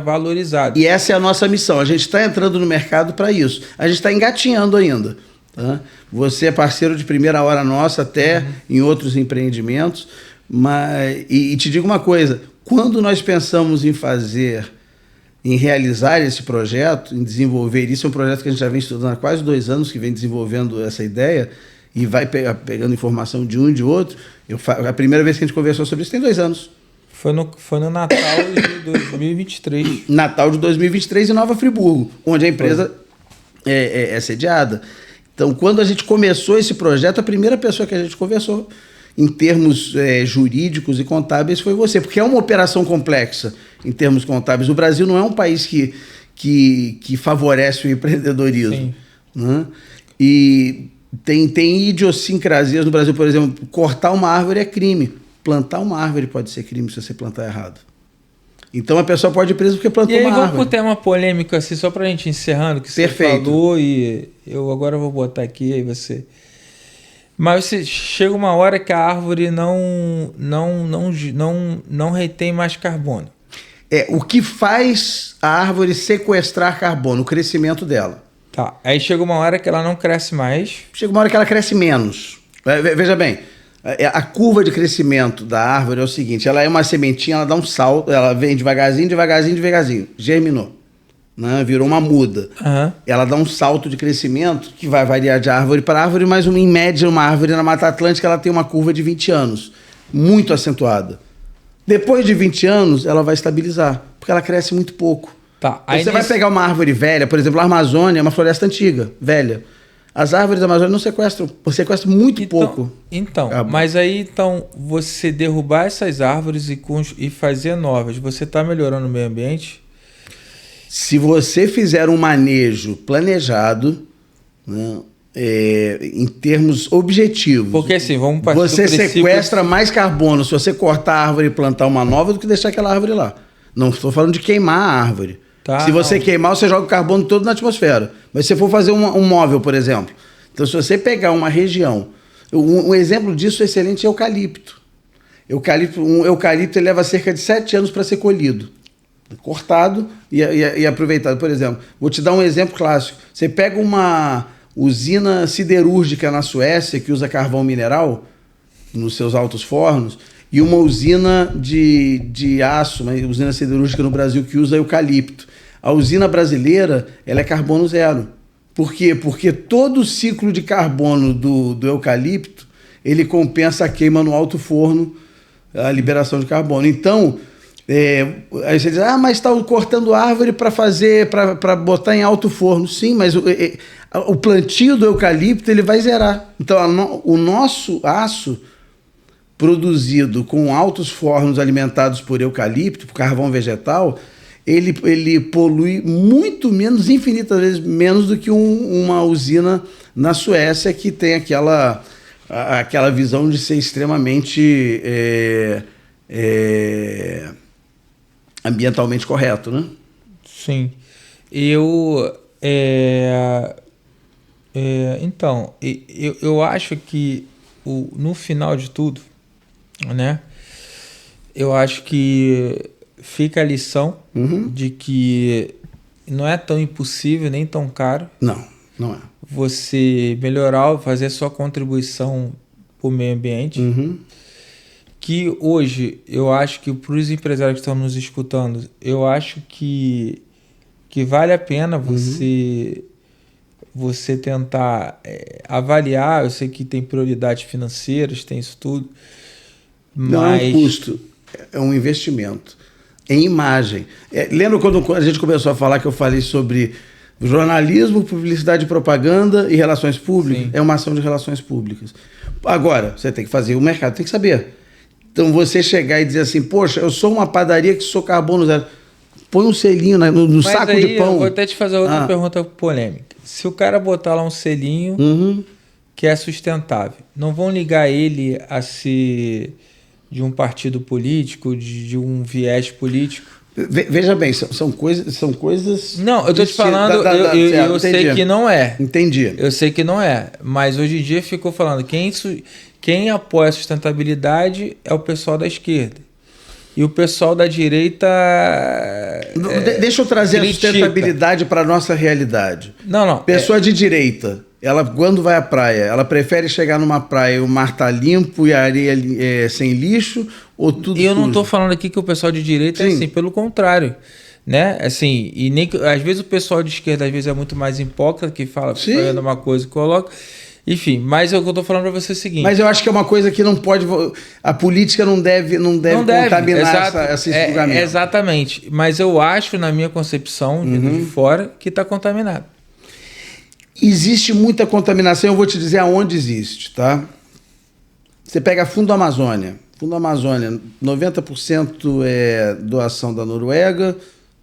valorizado. E essa é a nossa missão. A gente está entrando no mercado para isso. A gente está engatinhando ainda. Tá? Você é parceiro de primeira hora nossa, até em outros empreendimentos. E te digo uma coisa, quando nós pensamos em realizar esse projeto, em desenvolver isso, é um projeto que a gente já vem estudando há quase 2 anos, que vem desenvolvendo essa ideia, e vai pegando informação de um e de outro. A primeira vez que a gente conversou sobre isso tem 2 anos. Foi no Natal de 2023. Natal de 2023 em Nova Friburgo, onde a empresa é sediada. Então, quando a gente começou esse projeto, a primeira pessoa que a gente conversou em termos jurídicos e contábeis foi você, porque é uma operação complexa em termos contábeis. O Brasil não é um país que favorece o empreendedorismo. Né? E tem idiosincrasias no Brasil, por exemplo, cortar uma árvore é crime. Plantar uma árvore pode ser crime se você plantar errado. Então a pessoa pode ir presa porque plantou uma árvore. Vamos pro tema polêmico assim, só pra gente encerrando, que Perfeito. Você falou e eu agora vou botar aqui aí você. Mas você chega uma hora que a árvore não retém mais carbono. O que faz a árvore sequestrar carbono, o crescimento dela. Tá. Aí chega uma hora que ela não cresce mais. Chega uma hora que ela cresce menos. Veja bem, a curva de crescimento da árvore é o seguinte, ela é uma sementinha, ela dá um salto, ela vem devagarzinho, germinou, né? Virou uma muda. Ela dá um salto de crescimento que vai variar de árvore para árvore, mas em média uma árvore na Mata Atlântica ela tem uma curva de 20 anos, muito acentuada. Depois de 20 anos ela vai estabilizar, porque ela cresce muito pouco. Tá. Você vai pegar uma árvore velha, por exemplo, a Amazônia é uma floresta antiga, velha. As árvores da Amazônia não sequestram muito pouco. Mas aí você derrubar essas árvores e fazer novas, você está melhorando o meio ambiente? Se você fizer um manejo planejado, né, em termos objetivos, porque assim, vamos partir você sequestra mais carbono se você cortar a árvore e plantar uma nova do que deixar aquela árvore lá. Não estou falando de queimar a árvore. Tá, se você queimar, você joga o carbono todo na atmosfera. Mas se você for fazer um móvel, por exemplo, então se você pegar uma região, um exemplo disso excelente é o eucalipto. Um eucalipto ele leva cerca de 7 anos para ser colhido, cortado e aproveitado. Por exemplo, vou te dar um exemplo clássico. Você pega uma usina siderúrgica na Suécia que usa carvão mineral nos seus altos fornos, e uma usina de aço, uma usina siderúrgica no Brasil que usa eucalipto. A usina brasileira ela é carbono zero. Por quê? Porque todo o ciclo de carbono do eucalipto ele compensa a queima no alto forno, a liberação de carbono. Então, aí você diz, mas está cortando árvore para botar em alto forno. Sim, mas o plantio do eucalipto ele vai zerar. Então, o nosso aço produzido com altos fornos alimentados por eucalipto, por carvão vegetal, ele polui muito menos, infinitas vezes menos do que uma usina na Suécia que tem aquela visão de ser extremamente ambientalmente correto, né? Sim. Então, eu acho que no final de tudo, né? Eu acho que fica a lição de que não é tão impossível nem tão caro. Não é. Você melhorar, fazer a sua contribuição para o meio ambiente. Que hoje, eu acho que para os empresários que estão nos escutando, eu acho que vale a pena você tentar avaliar. Eu sei que tem prioridades financeiras, tem isso tudo. Não é um custo, é um investimento. em imagem. Lembra quando a gente começou a falar que eu falei sobre jornalismo, publicidade e propaganda e relações públicas? Sim. É uma ação de relações públicas. Agora, você tem que fazer, o mercado tem que saber. Então, você chegar e dizer assim, poxa, eu sou uma padaria que sou carbono zero. Põe um selinho no saco de pão. Eu vou até te fazer outra pergunta polêmica. Se o cara botar lá um selinho que é sustentável, não vão ligar ele a ser de um partido político, de um viés político? Veja bem, são coisas... Não, eu tô te falando, eu sei que não é. Entendi. Eu sei que não é, mas hoje em dia ficou falando, quem apoia a sustentabilidade é o pessoal da esquerda. E o pessoal da direita... Deixa eu trazer critica. A sustentabilidade para a nossa realidade. Não. Pessoa de direita, ela quando vai à praia, ela prefere chegar numa praia e o mar tá limpo e a areia sem lixo ou tudo E eu sujo? não estou falando aqui que o pessoal de direita é assim, pelo contrário. Né? Assim, e nem às vezes o pessoal de esquerda às vezes é muito mais hipócrita, que fala fazendo uma coisa e coloca... Enfim, mas o que eu estou falando para você é o seguinte... Mas eu acho que é uma coisa que não pode... A política não deve contaminar esse julgamento. Exatamente. Mas eu acho, na minha concepção, de fora, que está contaminado. Existe muita contaminação, eu vou te dizer aonde existe, tá? Você pega Fundo Amazônia. Fundo Amazônia, 90% é doação da Noruega,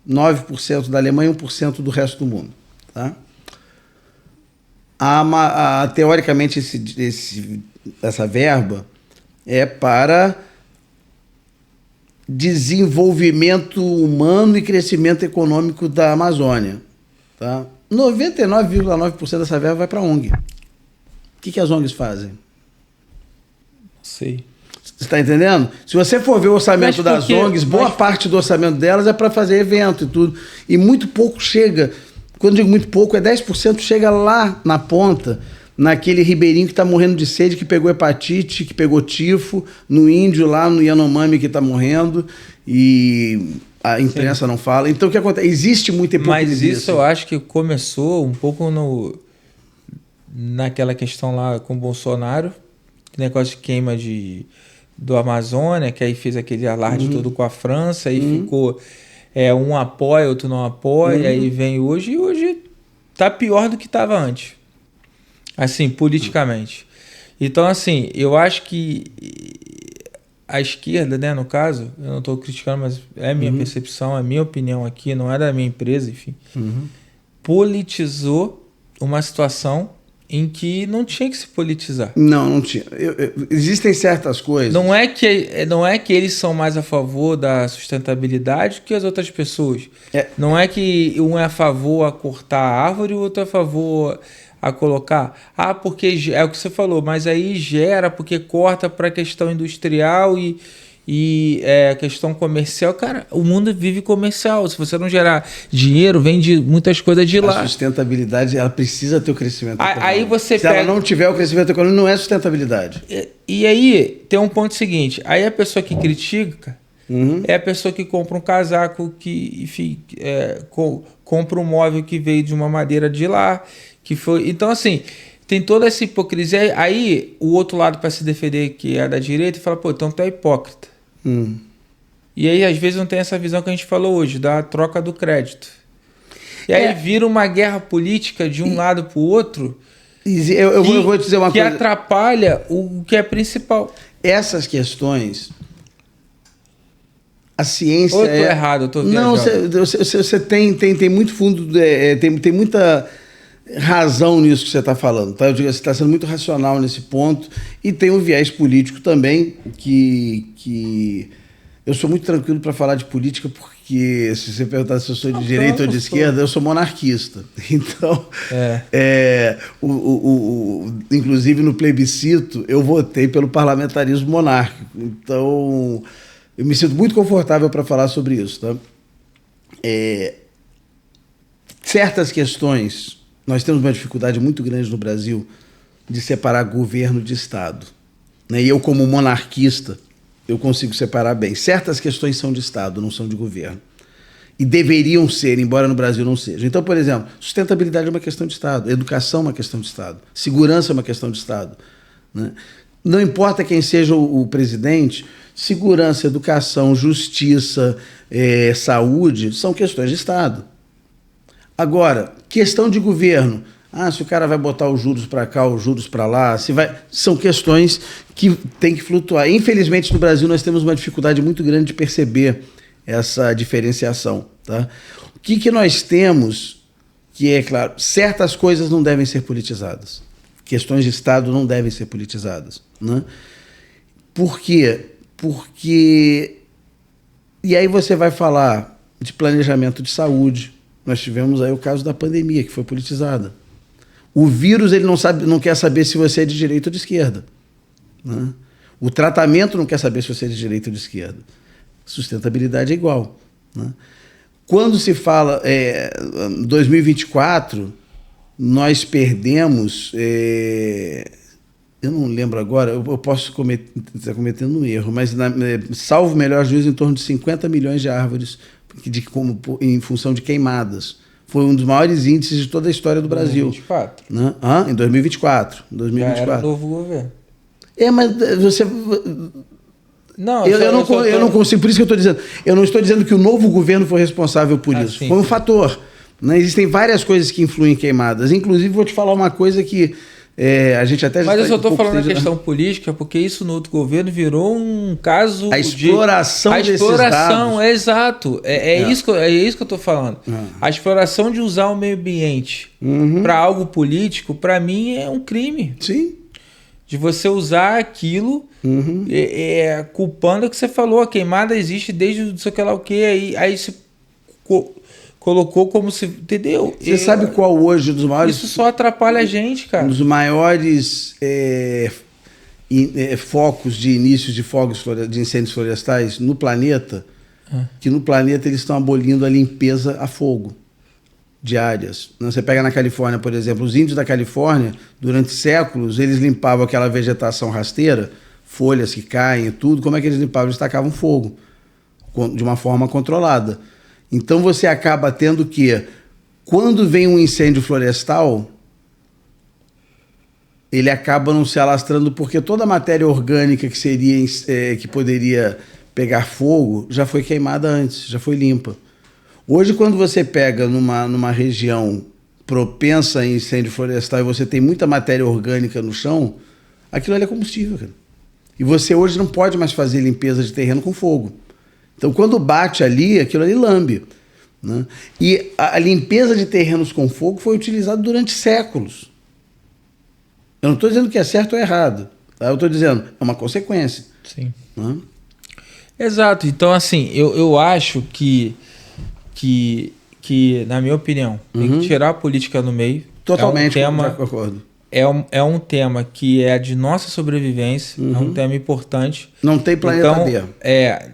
9% da Alemanha e 1% do resto do mundo, tá? Teoricamente, essa verba é para desenvolvimento humano e crescimento econômico da Amazônia. Tá? 99,9% dessa verba vai para a ONG. O que as ONGs fazem? Sei. Você está entendendo? Se você for ver o orçamento das ONGs, boa parte do orçamento delas é para fazer evento e tudo. E muito pouco chega... Quando eu digo muito pouco, 10% chega lá na ponta, naquele ribeirinho que está morrendo de sede, que pegou hepatite, que pegou tifo, no índio lá, no Yanomami que está morrendo, e a imprensa não fala. Então o que acontece? Existe muita hipocrisia. Mas isso eu acho que começou um pouco naquela questão lá com o Bolsonaro, negócio de queima do Amazônia, que aí fez aquele alarde todo com a França, aí ficou... um apoia, outro não apoia, aí vem hoje, e hoje tá pior do que estava antes. Assim, politicamente. Então, assim, eu acho que a esquerda, né, no caso, eu não estou criticando, mas é a minha percepção, é a minha opinião aqui, não é da minha empresa, enfim, politizou uma situação em que não tinha que se politizar. Não tinha. Existem certas coisas... Não é que eles são mais a favor da sustentabilidade que as outras pessoas. Não é que um é a favor a cortar a árvore e o outro é a favor a colocar... porque é o que você falou, mas aí gera, porque corta para a questão industrial e a questão comercial. Cara, o mundo vive comercial. Se você não gerar dinheiro, vende muitas coisas de lá. A sustentabilidade, ela precisa ter o crescimento econômico. Aí você Se ela não tiver o crescimento econômico, não é sustentabilidade. E aí tem um ponto seguinte. Aí a pessoa que critica é a pessoa que compra um casaco, que, enfim, compra um móvel que veio de uma madeira de lá, que foi... Então, assim... Tem toda essa hipocrisia. Aí o outro lado, para se defender, que é da direita, fala, então tu é hipócrita. E aí, às vezes, não tem essa visão que a gente falou hoje, da troca do crédito. E aí vira uma guerra política de um lado para o outro. Eu vou te dizer uma coisa. Que atrapalha o que é principal. Essas questões, a ciência... Ou eu estou errado, eu estou viajando. Não, você tem muito fundo, tem muita... razão nisso que você está falando, tá? Eu digo, você está sendo muito racional nesse ponto, e tem um viés político também, que eu sou muito tranquilo para falar de política, porque se você perguntar se eu sou de direita ou de esquerda, eu sou monarquista. Então, inclusive no plebiscito, eu votei pelo parlamentarismo monárquico. Então, eu me sinto muito confortável para falar sobre isso. Tá? Certas questões... Nós temos uma dificuldade muito grande no Brasil de separar governo de Estado. Né? E eu, como monarquista, eu consigo separar bem. Certas questões são de Estado, não são de governo. E deveriam ser, embora no Brasil não seja. Então, por exemplo, sustentabilidade é uma questão de Estado, educação é uma questão de Estado, segurança é uma questão de Estado. Né? não importa quem seja o presidente, segurança, educação, justiça, saúde, são questões de Estado. Agora, questão de governo. Se o cara vai botar os juros para cá, os juros para lá, são questões que tem que flutuar. Infelizmente, no Brasil, nós temos uma dificuldade muito grande de perceber essa diferenciação. Tá? O que nós temos, que é claro, certas coisas não devem ser politizadas. Questões de Estado não devem ser politizadas. Né? Por quê? Porque... E aí você vai falar de planejamento de saúde. Nós tivemos aí o caso da pandemia, que foi politizada. O vírus ele não quer saber se você é de direita ou de esquerda. Né? O tratamento não quer saber se você é de direita ou de esquerda. Sustentabilidade é igual. Né? Quando se fala 2024, nós perdemos... eu não lembro agora, eu posso estar cometendo um erro, mas salvo melhor juízo, em torno de 50 milhões de árvores em função de queimadas. Foi um dos maiores índices de toda a história do Brasil. 2024. Né? Em 2024. Já era novo governo. Mas você... Não, eu não consigo, por isso que eu estou dizendo. Eu não estou dizendo que o novo governo foi responsável por isso. Sim, foi um fator. Né? Existem várias coisas que influem em queimadas. Inclusive, vou te falar uma coisa que a gente até... Mas eu só estou falando da questão política, porque isso no outro governo virou um caso a exploração desses dados. Exato. Isso que eu estou falando. A exploração de usar o meio ambiente para algo político, para mim, é um crime. Sim. De você usar aquilo culpando o que você falou. A queimada existe desde não sei lá o que. Aí se colocou como se... Entendeu? Você sabe qual hoje dos maiores... Isso só atrapalha a gente, cara. Um dos maiores focos de início de incêndios florestais no planeta, que no planeta eles estão abolindo a limpeza a fogo de áreas. Você pega na Califórnia, por exemplo, os índios da Califórnia, durante séculos, eles limpavam aquela vegetação rasteira, folhas que caem e tudo. Como é que eles limpavam? Eles tacavam fogo, de uma forma controlada. Então você acaba tendo que, quando vem um incêndio florestal, ele acaba não se alastrando porque toda a matéria orgânica que poderia pegar fogo já foi queimada antes, já foi limpa. Hoje, quando você pega numa região propensa a incêndio florestal e você tem muita matéria orgânica no chão, aquilo ali é combustível, cara. E você hoje não pode mais fazer limpeza de terreno com fogo. Então, quando bate ali, aquilo ali lambe. Né? E a limpeza de terrenos com fogo foi utilizada durante séculos. Eu não estou dizendo que é certo ou errado. Tá? Eu estou dizendo, é uma consequência. Sim. Né? Exato. Então, assim, eu acho que, na minha opinião, tem que tirar a política no meio. Totalmente, é um tema, concordo. É um tema que é de nossa sobrevivência, é um tema importante. Não tem planeta B.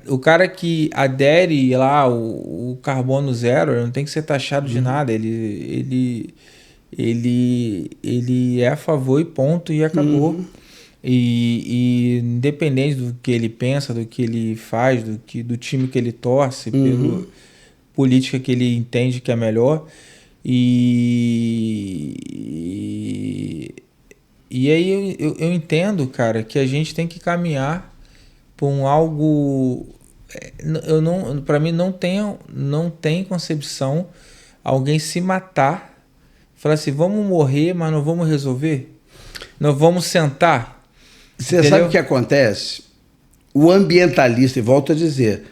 O cara que adere lá o carbono zero, não tem que ser taxado de nada. Ele é a favor e ponto, e acabou. E independente do que ele pensa, do que ele faz, do time que ele torce, pela política que ele entende que é melhor. E aí eu entendo, cara, que a gente tem que caminhar por algo... Para mim não tem concepção alguém se matar, falar assim, vamos morrer, mas não vamos resolver? Não vamos sentar? Você Entendeu? sabe o que acontece? O ambientalista, e volto a dizer,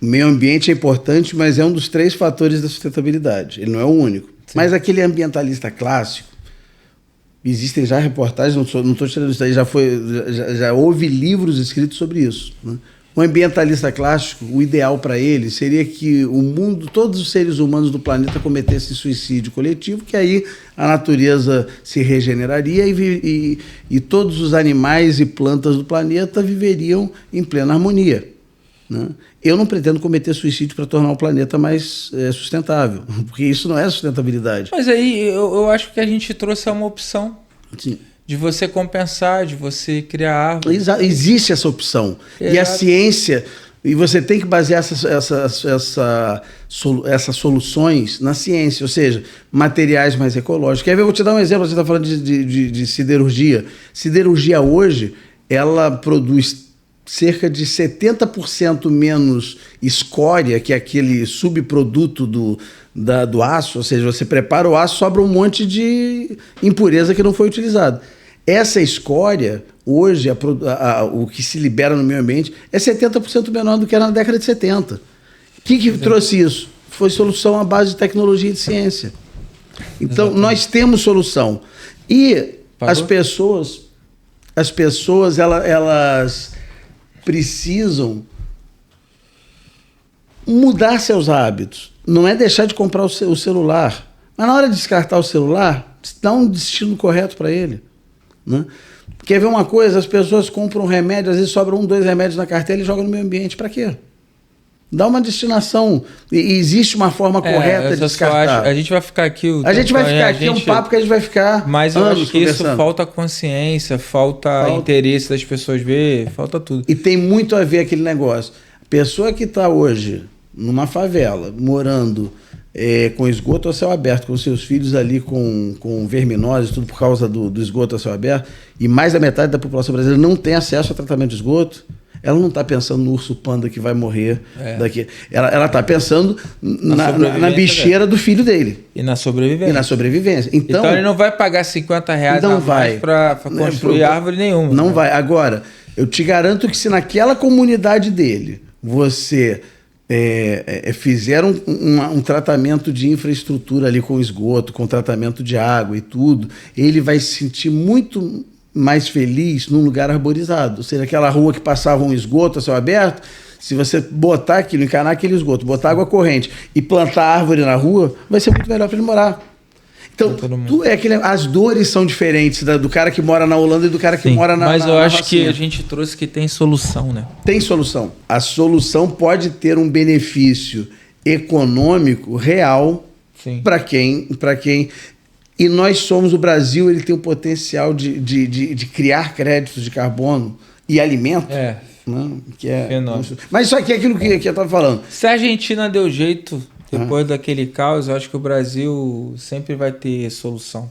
o meio ambiente é importante, mas é um dos 3 fatores da sustentabilidade. Ele não é o único. Sim. Mas aquele ambientalista clássico, existem já reportagens, não estou tirando isso aí, já houve livros escritos sobre isso. Né? O ambientalista clássico, o ideal para ele seria que o mundo, todos os seres humanos do planeta cometessem suicídio coletivo, que aí a natureza se regeneraria e todos os animais e plantas do planeta viveriam em plena harmonia. Né? Eu não pretendo cometer suicídio para tornar o planeta mais sustentável, porque isso não é sustentabilidade. Mas aí eu acho que a gente trouxe uma opção. Sim. De você compensar, de você criar árvore. Existe essa opção. Exato. E a ciência... E você tem que basear essas soluções na ciência, ou seja, materiais mais ecológicos. Quer ver? Eu vou te dar um exemplo. Você está falando de siderurgia. Siderurgia hoje ela produz cerca de 70% menos escória, que é aquele subproduto do aço, ou seja, você prepara o aço, sobra um monte de impureza que não foi utilizado. Essa escória, hoje, o que se libera no meio ambiente é 70% menor do que era na década de 70. O que trouxe isso? Foi solução à base de tecnologia e de ciência. Então, nós temos solução. E as pessoas elas precisam mudar seus hábitos. Não é deixar de comprar o celular, mas na hora de descartar o celular, dá um destino correto para ele. Né? Quer ver uma coisa? As pessoas compram remédio, às vezes sobram 2 remédios na carteira e jogam no meio ambiente. Para quê? Dá uma destinação. E existe uma forma correta de descartar. A gente vai ficar aqui... É um papo que a gente vai ficar mas eu acho que isso falta consciência, falta interesse das pessoas ver, falta tudo. E tem muito a ver aquele negócio. A pessoa que está hoje numa favela, morando com esgoto a céu aberto, com seus filhos ali com verminose, tudo por causa do esgoto a céu aberto, e mais da metade da população brasileira não tem acesso a tratamento de esgoto, ela não está pensando no urso panda que vai morrer daqui. Ela está pensando na bicheira do filho dele. E na sobrevivência. Então ele não vai pagar R$50 não a mais para construir árvore nenhuma. Não vai. Agora, eu te garanto que se naquela comunidade dele você fizer um tratamento de infraestrutura ali com esgoto, com tratamento de água e tudo, ele vai se sentir muito mais feliz num lugar arborizado. Ou seja, aquela rua que passava um esgoto a céu aberto, se você botar aquilo, encanar aquele esgoto, botar água corrente e plantar árvore na rua, vai ser muito melhor para ele morar. Então, as dores são diferentes do cara que mora na Holanda e do cara que mora na Mas eu acho que a gente trouxe que tem solução, né? Tem solução. A solução pode ter um benefício econômico real para quem... E nós somos, o Brasil, ele tem o potencial de criar créditos de carbono e alimento. Né? Que é mas isso aqui é aquilo que eu estava falando. Se a Argentina deu jeito depois daquele caos, eu acho que o Brasil sempre vai ter solução.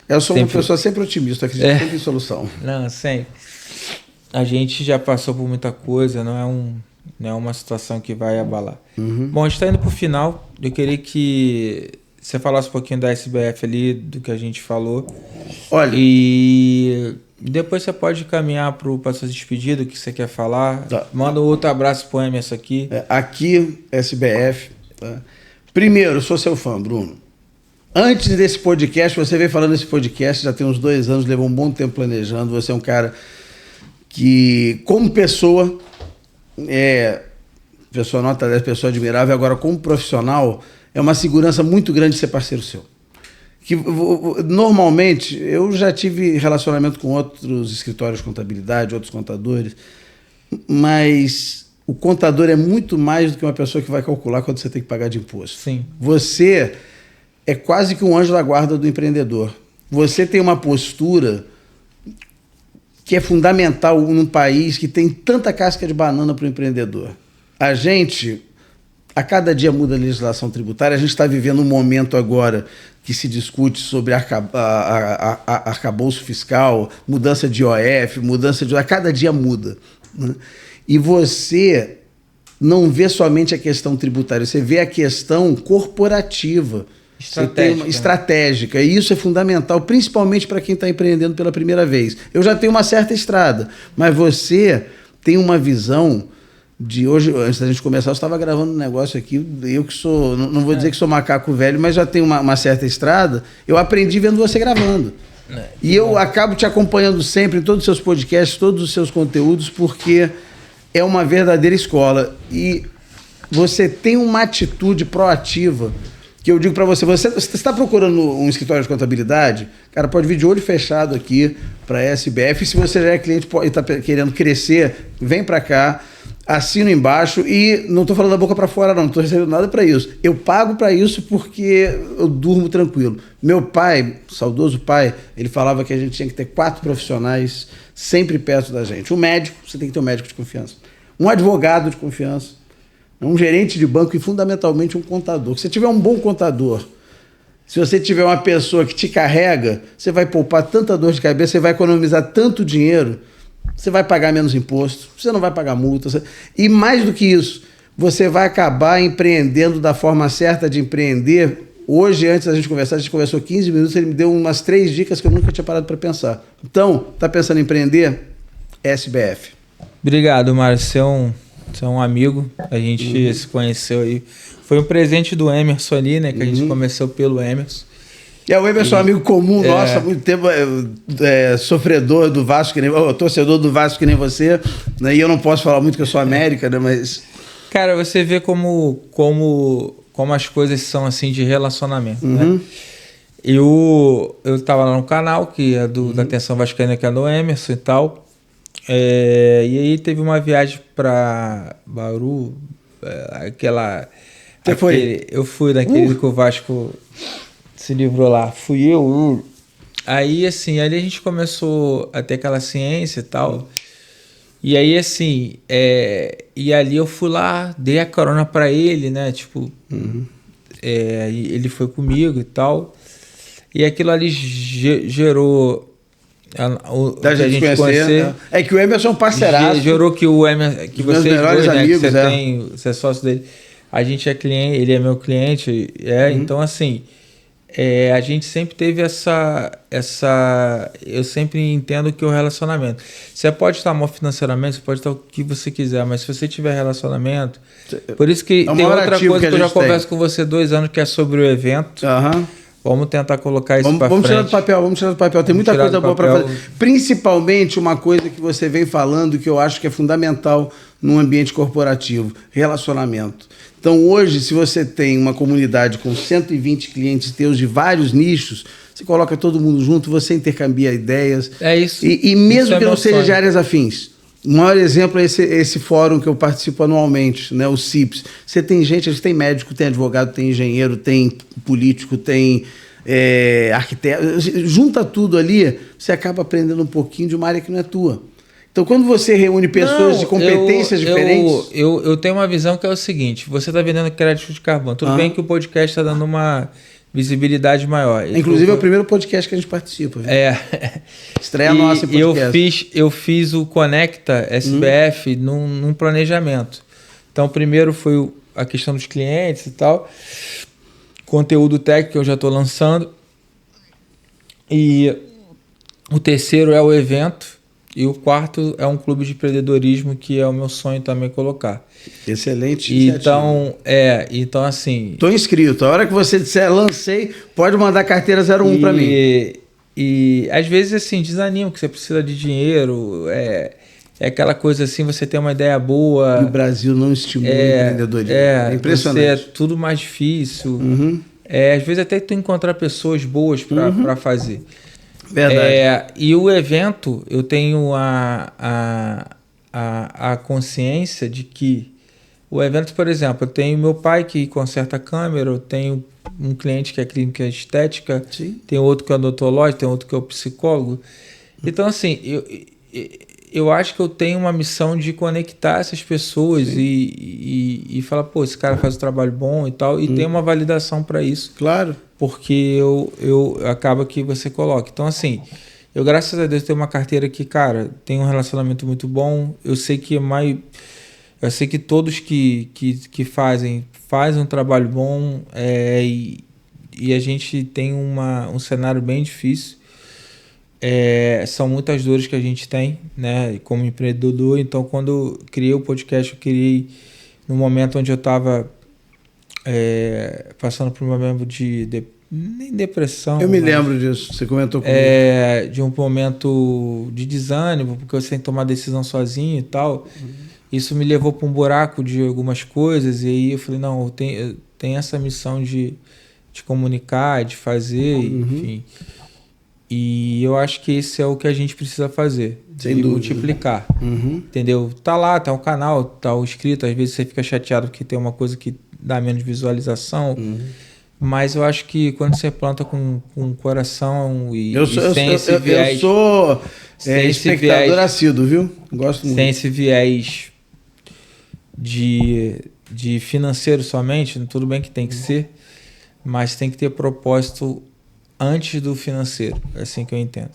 Eu sou uma pessoa sempre otimista, acredito sempre em solução. Não, sempre. A gente já passou por muita coisa, não é uma situação que vai abalar. Bom, a gente está indo para o final. Eu queria que você falasse um pouquinho da SBF ali, do que a gente falou. Olha. E depois você pode caminhar para sua despedida, o que você quer falar. Tá. Manda um outro abraço pro Emerson aqui. Aqui, SBF. Tá? Primeiro, eu sou seu fã, Bruno. Antes desse podcast, você veio falando desse podcast, já tem uns 2 anos, levou um bom tempo planejando. Você é um cara que, como pessoa, pessoa nota 10, pessoa admirável. Agora, como profissional, é uma segurança muito grande ser parceiro seu. Que normalmente, eu já tive relacionamento com outros escritórios de contabilidade, outros contadores, mas o contador é muito mais do que uma pessoa que vai calcular quanto você tem que pagar de imposto. Sim. Você é quase que um anjo da guarda do empreendedor. Você tem uma postura que é fundamental num país que tem tanta casca de banana para o empreendedor. A cada dia muda a legislação tributária. A gente está vivendo um momento agora que se discute sobre arcabouço fiscal, mudança de IOF, a cada dia muda. Né? E você não vê somente a questão tributária, você vê a questão corporativa, estratégica. E isso é fundamental, principalmente para quem está empreendendo pela primeira vez. Eu já tenho uma certa estrada, mas você tem uma visão... Hoje, antes da gente começar, eu estava gravando um negócio aqui, eu que sou, não vou dizer que sou macaco velho, mas já tenho uma certa estrada, eu aprendi vendo você gravando. E eu acabo te acompanhando sempre em todos os seus podcasts, todos os seus conteúdos, porque é uma verdadeira escola. E você tem uma atitude proativa, que eu digo para você está procurando um escritório de contabilidade, cara, pode vir de olho fechado aqui para a SBF, e se você já é cliente e está querendo crescer, vem para cá, assino embaixo e não estou falando da boca para fora não estou recebendo nada para isso. Eu pago para isso porque eu durmo tranquilo. Meu pai, saudoso pai, ele falava que a gente tinha que ter 4 profissionais sempre perto da gente. Um médico, você tem que ter um médico de confiança. Um advogado de confiança. Um gerente de banco e fundamentalmente um contador. Se você tiver um bom contador, se você tiver uma pessoa que te carrega, você vai poupar tanta dor de cabeça, você vai economizar tanto dinheiro. você vai pagar menos imposto, você não vai pagar multa. E mais do que isso, você vai acabar empreendendo da forma certa de empreender. Hoje, antes da gente conversar, a gente conversou 15 minutos, ele me deu umas 3 dicas que eu nunca tinha parado para pensar. Então, tá pensando em empreender? SBF. Obrigado, Márcio. Você é um amigo. A gente se conheceu aí. Foi um presente do Emerson ali, né? Que a gente começou pelo Emerson. E o Emerson é um amigo comum nosso há muito tempo, sofredor do Vasco, torcedor do Vasco que nem você. Né? E eu não posso falar muito que eu sou América, né? Mas... Cara, você vê como as coisas são assim de relacionamento, né? Eu tava lá no canal, que é da Atenção Vascaína, que é do Emerson e tal. E aí teve uma viagem para Bauru, Você foi? Eu fui naquele que o Vasco se livrou lá. Fui eu. Aí, assim, ali a gente começou a ter aquela ciência e tal. E aí, assim, e ali eu fui lá, dei a carona pra ele, né? Tipo, ele foi comigo e tal. E aquilo ali gerou... Da gente conhecer, né? É que o Emerson é um parceiraço. Gerou que o Emerson, que vocês melhores dois, amigos, né, você é sócio dele, a gente é cliente, ele é meu cliente, então assim, a gente sempre teve eu sempre entendo que o relacionamento, você pode estar mal financeiramente, você pode estar o que você quiser, mas se você tiver relacionamento, por isso que tem outra coisa que eu já converso com você 2 anos, que é sobre o evento. Vamos tentar colocar isso para frente. Vamos tirar do papel. Tem muita coisa boa para fazer. Principalmente uma coisa que você vem falando que eu acho que é fundamental num ambiente corporativo: relacionamento. Então, hoje, se você tem uma comunidade com 120 clientes teus de vários nichos, você coloca todo mundo junto, você intercambia ideias. É isso. E mesmo isso que não seja de áreas afins. O maior exemplo é esse fórum que eu participo anualmente, né, o CIPS. Você tem gente, tem médico, tem advogado, tem engenheiro, tem político, tem arquiteto. Junta tudo ali, você acaba aprendendo um pouquinho de uma área que não é tua. Então, quando você reúne pessoas de competências diferentes... Eu tenho uma visão que é o seguinte: você está vendendo crédito de carbono. Tudo bem que o podcast está dando uma visibilidade maior. Inclusive, é o primeiro podcast que a gente participa. Viu? Estreia nossa em podcast. Eu fiz o Conecta SBF num planejamento. Então, primeiro foi a questão dos clientes e tal. Conteúdo técnico que eu já estou lançando. E o terceiro é o evento. E o quarto é um clube de empreendedorismo, que é o meu sonho também colocar. Excelente. Então assim... Estou inscrito. A hora que você disser lancei, pode mandar carteira 01 para mim. E às vezes assim, desanima, que você precisa de dinheiro, é aquela coisa assim, você tem uma ideia boa... E o Brasil não estimula o empreendedorismo. É impressionante. É tudo mais difícil. Às vezes até tu encontrar pessoas boas para fazer. Verdade. E o evento, eu tenho a consciência de que o evento, por exemplo, eu tenho meu pai que conserta a câmera, eu tenho um cliente que é clínica estética, tem outro que é odontológico, tem outro que é o psicólogo. Então, assim, eu acho que eu tenho uma missão de conectar essas pessoas e falar, pô, esse cara faz um trabalho bom e tal, e tem uma validação para isso. Claro. Porque eu acaba que você coloca. Então, assim, eu, graças a Deus, tenho uma carteira que, cara, tem um relacionamento muito bom. Eu sei que todos que fazem um trabalho bom, e a gente tem um cenário bem difícil. São muitas dores que a gente tem, né, como empreendedor. Então, quando eu criei o podcast, eu criei no momento onde eu estava passando por um momento nem depressão. Eu me lembro disso, você comentou comigo. De um momento de desânimo, porque você tem que tomar decisão sozinho e tal. Isso me levou para um buraco de algumas coisas, e aí eu falei, não, eu tenho essa missão de comunicar, de fazer, enfim. E eu acho que esse é o que a gente precisa fazer. Sem dúvida. Multiplicar. Entendeu? Tá lá, tá o canal, tá o inscrito. Às vezes você fica chateado porque tem uma coisa que dá menos visualização. Mas eu acho que quando você planta com coração sem esse viés... Eu sou espectador assíduo, viu? Gosto muito. Sem esse viés de financeiro somente, tudo bem que tem que ser, mas tem que ter propósito antes do financeiro, é assim que eu entendo.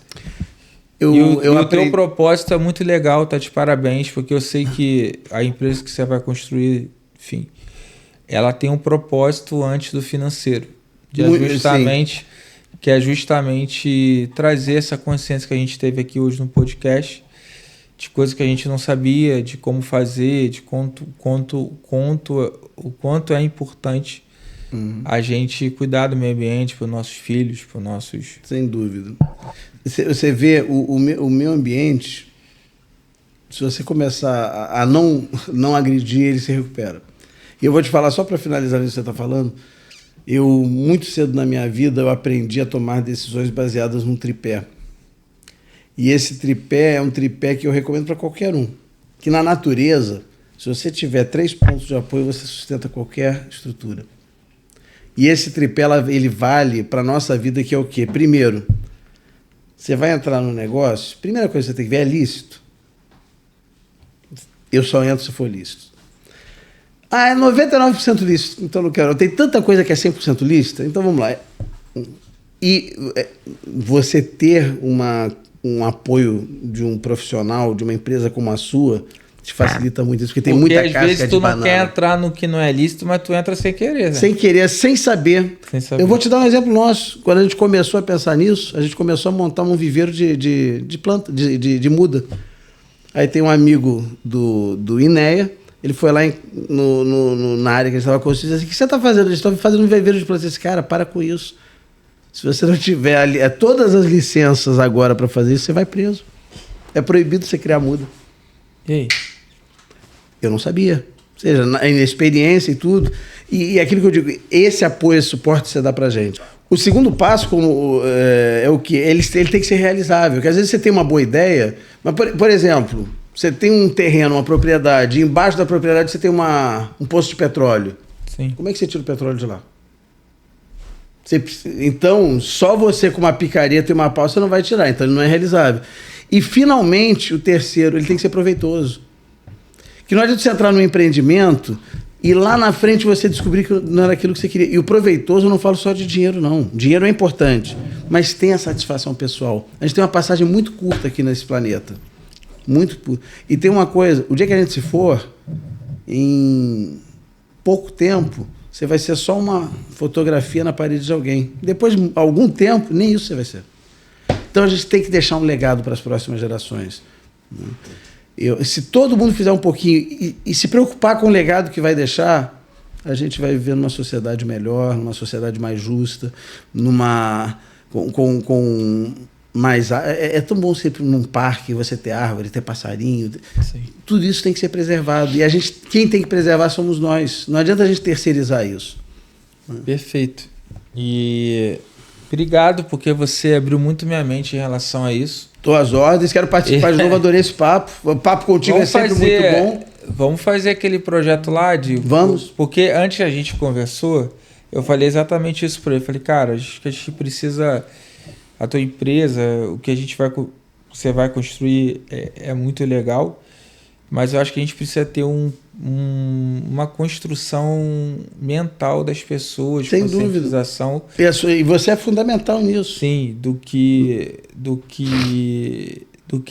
O teu propósito é muito legal, tá de parabéns, porque eu sei que a empresa que você vai construir, enfim, ela tem um propósito antes do financeiro, que é justamente trazer essa consciência que a gente teve aqui hoje no podcast, de coisas que a gente não sabia, de como fazer, de o quanto é importante a gente cuidar do meio ambiente para os nossos filhos, para os nossos... Sem dúvida. Você vê o meio ambiente, se você começar a não agredir, ele se recupera. E eu vou te falar, só para finalizar isso que você está falando, eu, muito cedo na minha vida, eu aprendi a tomar decisões baseadas num tripé. E esse tripé é um tripé que eu recomendo para qualquer um. Que na natureza, se você tiver 3 pontos de apoio, você sustenta qualquer estrutura. E esse tripé, ele vale para a nossa vida, que é o quê? Primeiro, você vai entrar no negócio, primeira coisa que você tem que ver é lícito. Eu só entro se for lícito. É 99% lícito, então não quero. Tem tanta coisa que é 100% lícita, então vamos lá. E você ter um apoio de um profissional, de uma empresa como a sua, te facilita muito isso, porque tem muita casca de banana. Porque às vezes tu não quer entrar no que não é lícito, mas tu entra sem querer. Né? Sem querer, sem saber. Eu vou te dar um exemplo nosso. Quando a gente começou a pensar nisso, a gente começou a montar um viveiro de planta, de muda. Aí tem um amigo do INEA, ele foi lá na área que ele estava construindo e disse assim: o que você está fazendo? Eles estão fazendo um viveiro de planta. Eu disse: cara, para com isso. Se você não tiver todas as licenças agora para fazer isso, você vai preso. É proibido você criar muda. E aí? Eu não sabia. Ou seja, na experiência e tudo. E aquilo que eu digo, esse apoio, esse suporte você dá pra gente. O segundo passo é o que? Ele tem que ser realizável. Porque às vezes você tem uma boa ideia, mas, por exemplo, você tem um terreno, uma propriedade, e embaixo da propriedade você tem um poço de petróleo. Sim. Como é que você tira o petróleo de lá? Então, só você com uma picareta e uma pau você não vai tirar, então ele não é realizável. E, finalmente, o terceiro, ele tem que ser proveitoso. Que não adianta você entrar num empreendimento e lá na frente você descobrir que não era aquilo que você queria. E o proveitoso, eu não falo só de dinheiro, não. Dinheiro é importante, mas tem a satisfação pessoal. A gente tem uma passagem muito curta aqui nesse planeta. Muito curta. E tem uma coisa, o dia que a gente se for, em pouco tempo, você vai ser só uma fotografia na parede de alguém. Depois de algum tempo, nem isso você vai ser. Então a gente tem que deixar um legado para as próximas gerações. Se todo mundo fizer um pouquinho e se preocupar com o legado que vai deixar, a gente vai viver numa sociedade melhor, numa sociedade mais justa, com mais... É tão bom sempre num parque você ter árvore, ter passarinho. Sim. Tudo isso tem que ser preservado. E quem tem que preservar somos nós. Não adianta a gente terceirizar isso. Perfeito. E obrigado, porque você abriu muito minha mente em relação a isso. Estou às ordens, quero participar de novo, adorei esse papo. O papo contigo é sempre muito bom. Vamos fazer aquele projeto lá Vamos. Porque antes a gente conversou, eu falei exatamente isso para ele. Eu falei, cara, acho que a gente precisa... A tua empresa, o que você vai construir é muito legal, mas eu acho que a gente precisa ter uma construção mental das pessoas, sem conscientização. Dúvida. E você é fundamental nisso. Sim, do que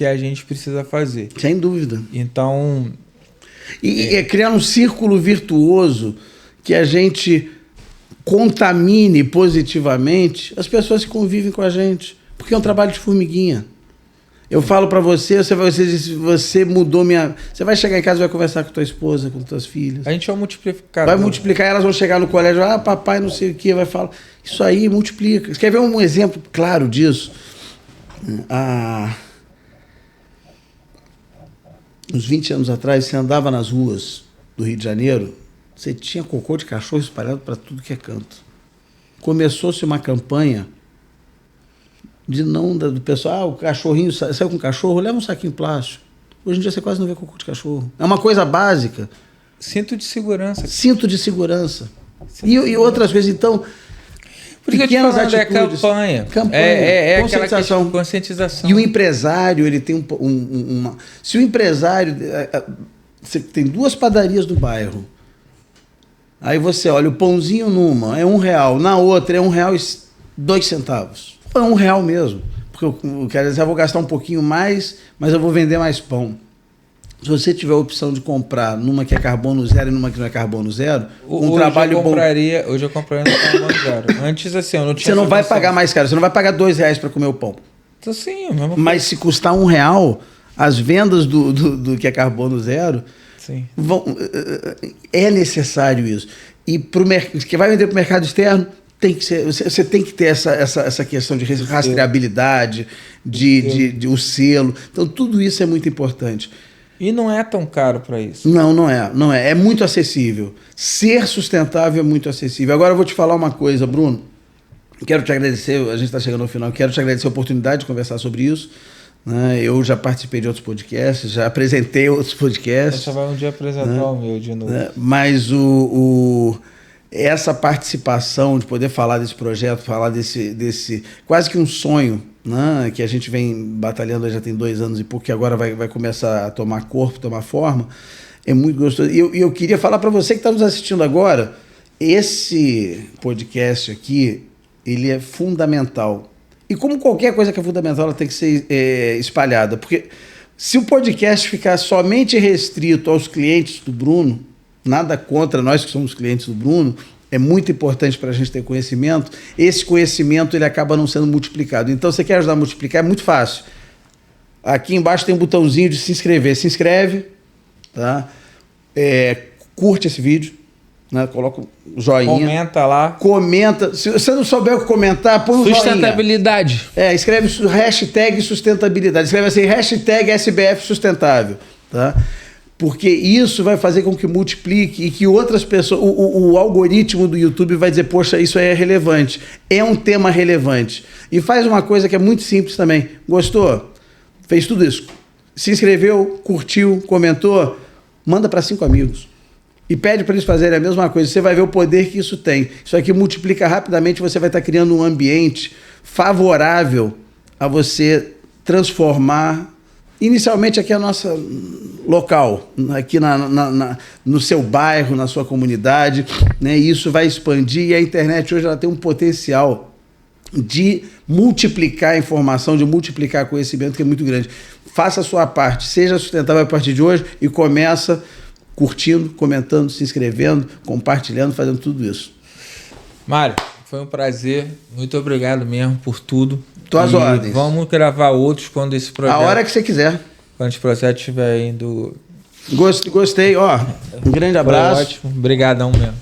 a gente precisa fazer. Sem dúvida. Então... E criar um círculo virtuoso que a gente contamine positivamente as pessoas que convivem com a gente, porque é um trabalho de formiguinha. Eu falo para você mudou minha... Você vai chegar em casa e vai conversar com tua esposa, com tuas filhas. A gente vai multiplicar. Vai multiplicar, elas vão chegar no colégio, papai não sei o que, vai falar... Isso aí multiplica. Você quer ver um exemplo claro disso? Uns 20 anos atrás, você andava nas ruas do Rio de Janeiro, você tinha cocô de cachorro espalhado para tudo que é canto. Começou-se uma campanha do pessoal, o cachorrinho saiu com o cachorro, leva um saquinho plástico. Hoje em dia você quase não vê cocô de cachorro. É uma coisa básica. Cinto de segurança. E outras coisas, então... Por isso que eu te falando, é campanha. É conscientização. Aquela conscientização. E o empresário, ele tem se o empresário... Você tem 2 padarias do bairro. Aí você olha, o pãozinho numa é R$1, na outra é R$1,02. É R$1 mesmo. Porque eu quero dizer, eu vou gastar um pouquinho mais, mas eu vou vender mais pão. Se você tiver a opção de comprar numa que é carbono zero e numa que não é carbono zero, um trabalho bom... Hoje eu compraria no carbono zero. Antes, assim, eu não tinha... Você não vai pagar mais caro, você não vai pagar R$2 para comer o pão. Então, sim, mesmo. Mas se custar R$1, as vendas do que é carbono zero, sim, é necessário isso. E que vai vender para o mercado externo, tem que ser, você tem que ter essa questão de rastreabilidade, o selo. Então, tudo isso é muito importante. E não é tão caro para isso. Não é. É muito acessível. Ser sustentável é muito acessível. Agora eu vou te falar uma coisa, Bruno. Quero te agradecer, a gente está chegando ao final, quero te agradecer a oportunidade de conversar sobre isso. Né? Eu já participei de outros podcasts, já apresentei outros podcasts. Você vai um dia apresentar, né, o meu de novo. Né? Mas essa participação de poder falar desse projeto, falar desse quase que um sonho, né, que a gente vem batalhando já tem 2 anos e pouco, que agora vai começar a tomar corpo, tomar forma, é muito gostoso. E eu queria falar para você que está nos assistindo agora, esse podcast aqui, ele é fundamental. E como qualquer coisa que é fundamental, ela tem que ser espalhada. Porque se o podcast ficar somente restrito aos clientes do Bruno, nada contra nós que somos clientes do Bruno, é muito importante para a gente ter conhecimento. Esse conhecimento ele acaba não sendo multiplicado. Então, você quer ajudar a multiplicar? É muito fácil. Aqui embaixo tem um botãozinho de se inscrever. Se inscreve, tá? Curte esse vídeo, né? Coloca o joinha. Comenta lá. Comenta. Se você não souber o que comentar, põe um joinha. Sustentabilidade. Escreve hashtag sustentabilidade. Escreve assim, hashtag SBF sustentável, tá? Porque isso vai fazer com que multiplique e que outras pessoas... O algoritmo do YouTube vai dizer, poxa, isso aí é relevante. É um tema relevante. E faz uma coisa que é muito simples também. Gostou? Fez tudo isso. Se inscreveu, curtiu, comentou, manda para 5 amigos. E pede para eles fazerem a mesma coisa. Você vai ver o poder que isso tem. Isso aqui multiplica rapidamente, você vai estar criando um ambiente favorável a você transformar... Inicialmente aqui é a nossa local, aqui no seu bairro, na sua comunidade, né? E isso vai expandir e a internet hoje ela tem um potencial de multiplicar a informação, de multiplicar conhecimento que é muito grande. Faça a sua parte, seja sustentável a partir de hoje e começa curtindo, comentando, se inscrevendo, compartilhando, fazendo tudo isso. Mário, foi um prazer, muito obrigado mesmo por tudo. Tuas ordens. Vamos gravar outros quando esse projeto... A hora que você quiser. Quando esse projeto estiver indo... Gostei, ó. Um grande abraço. Foi ótimo. Obrigadão mesmo.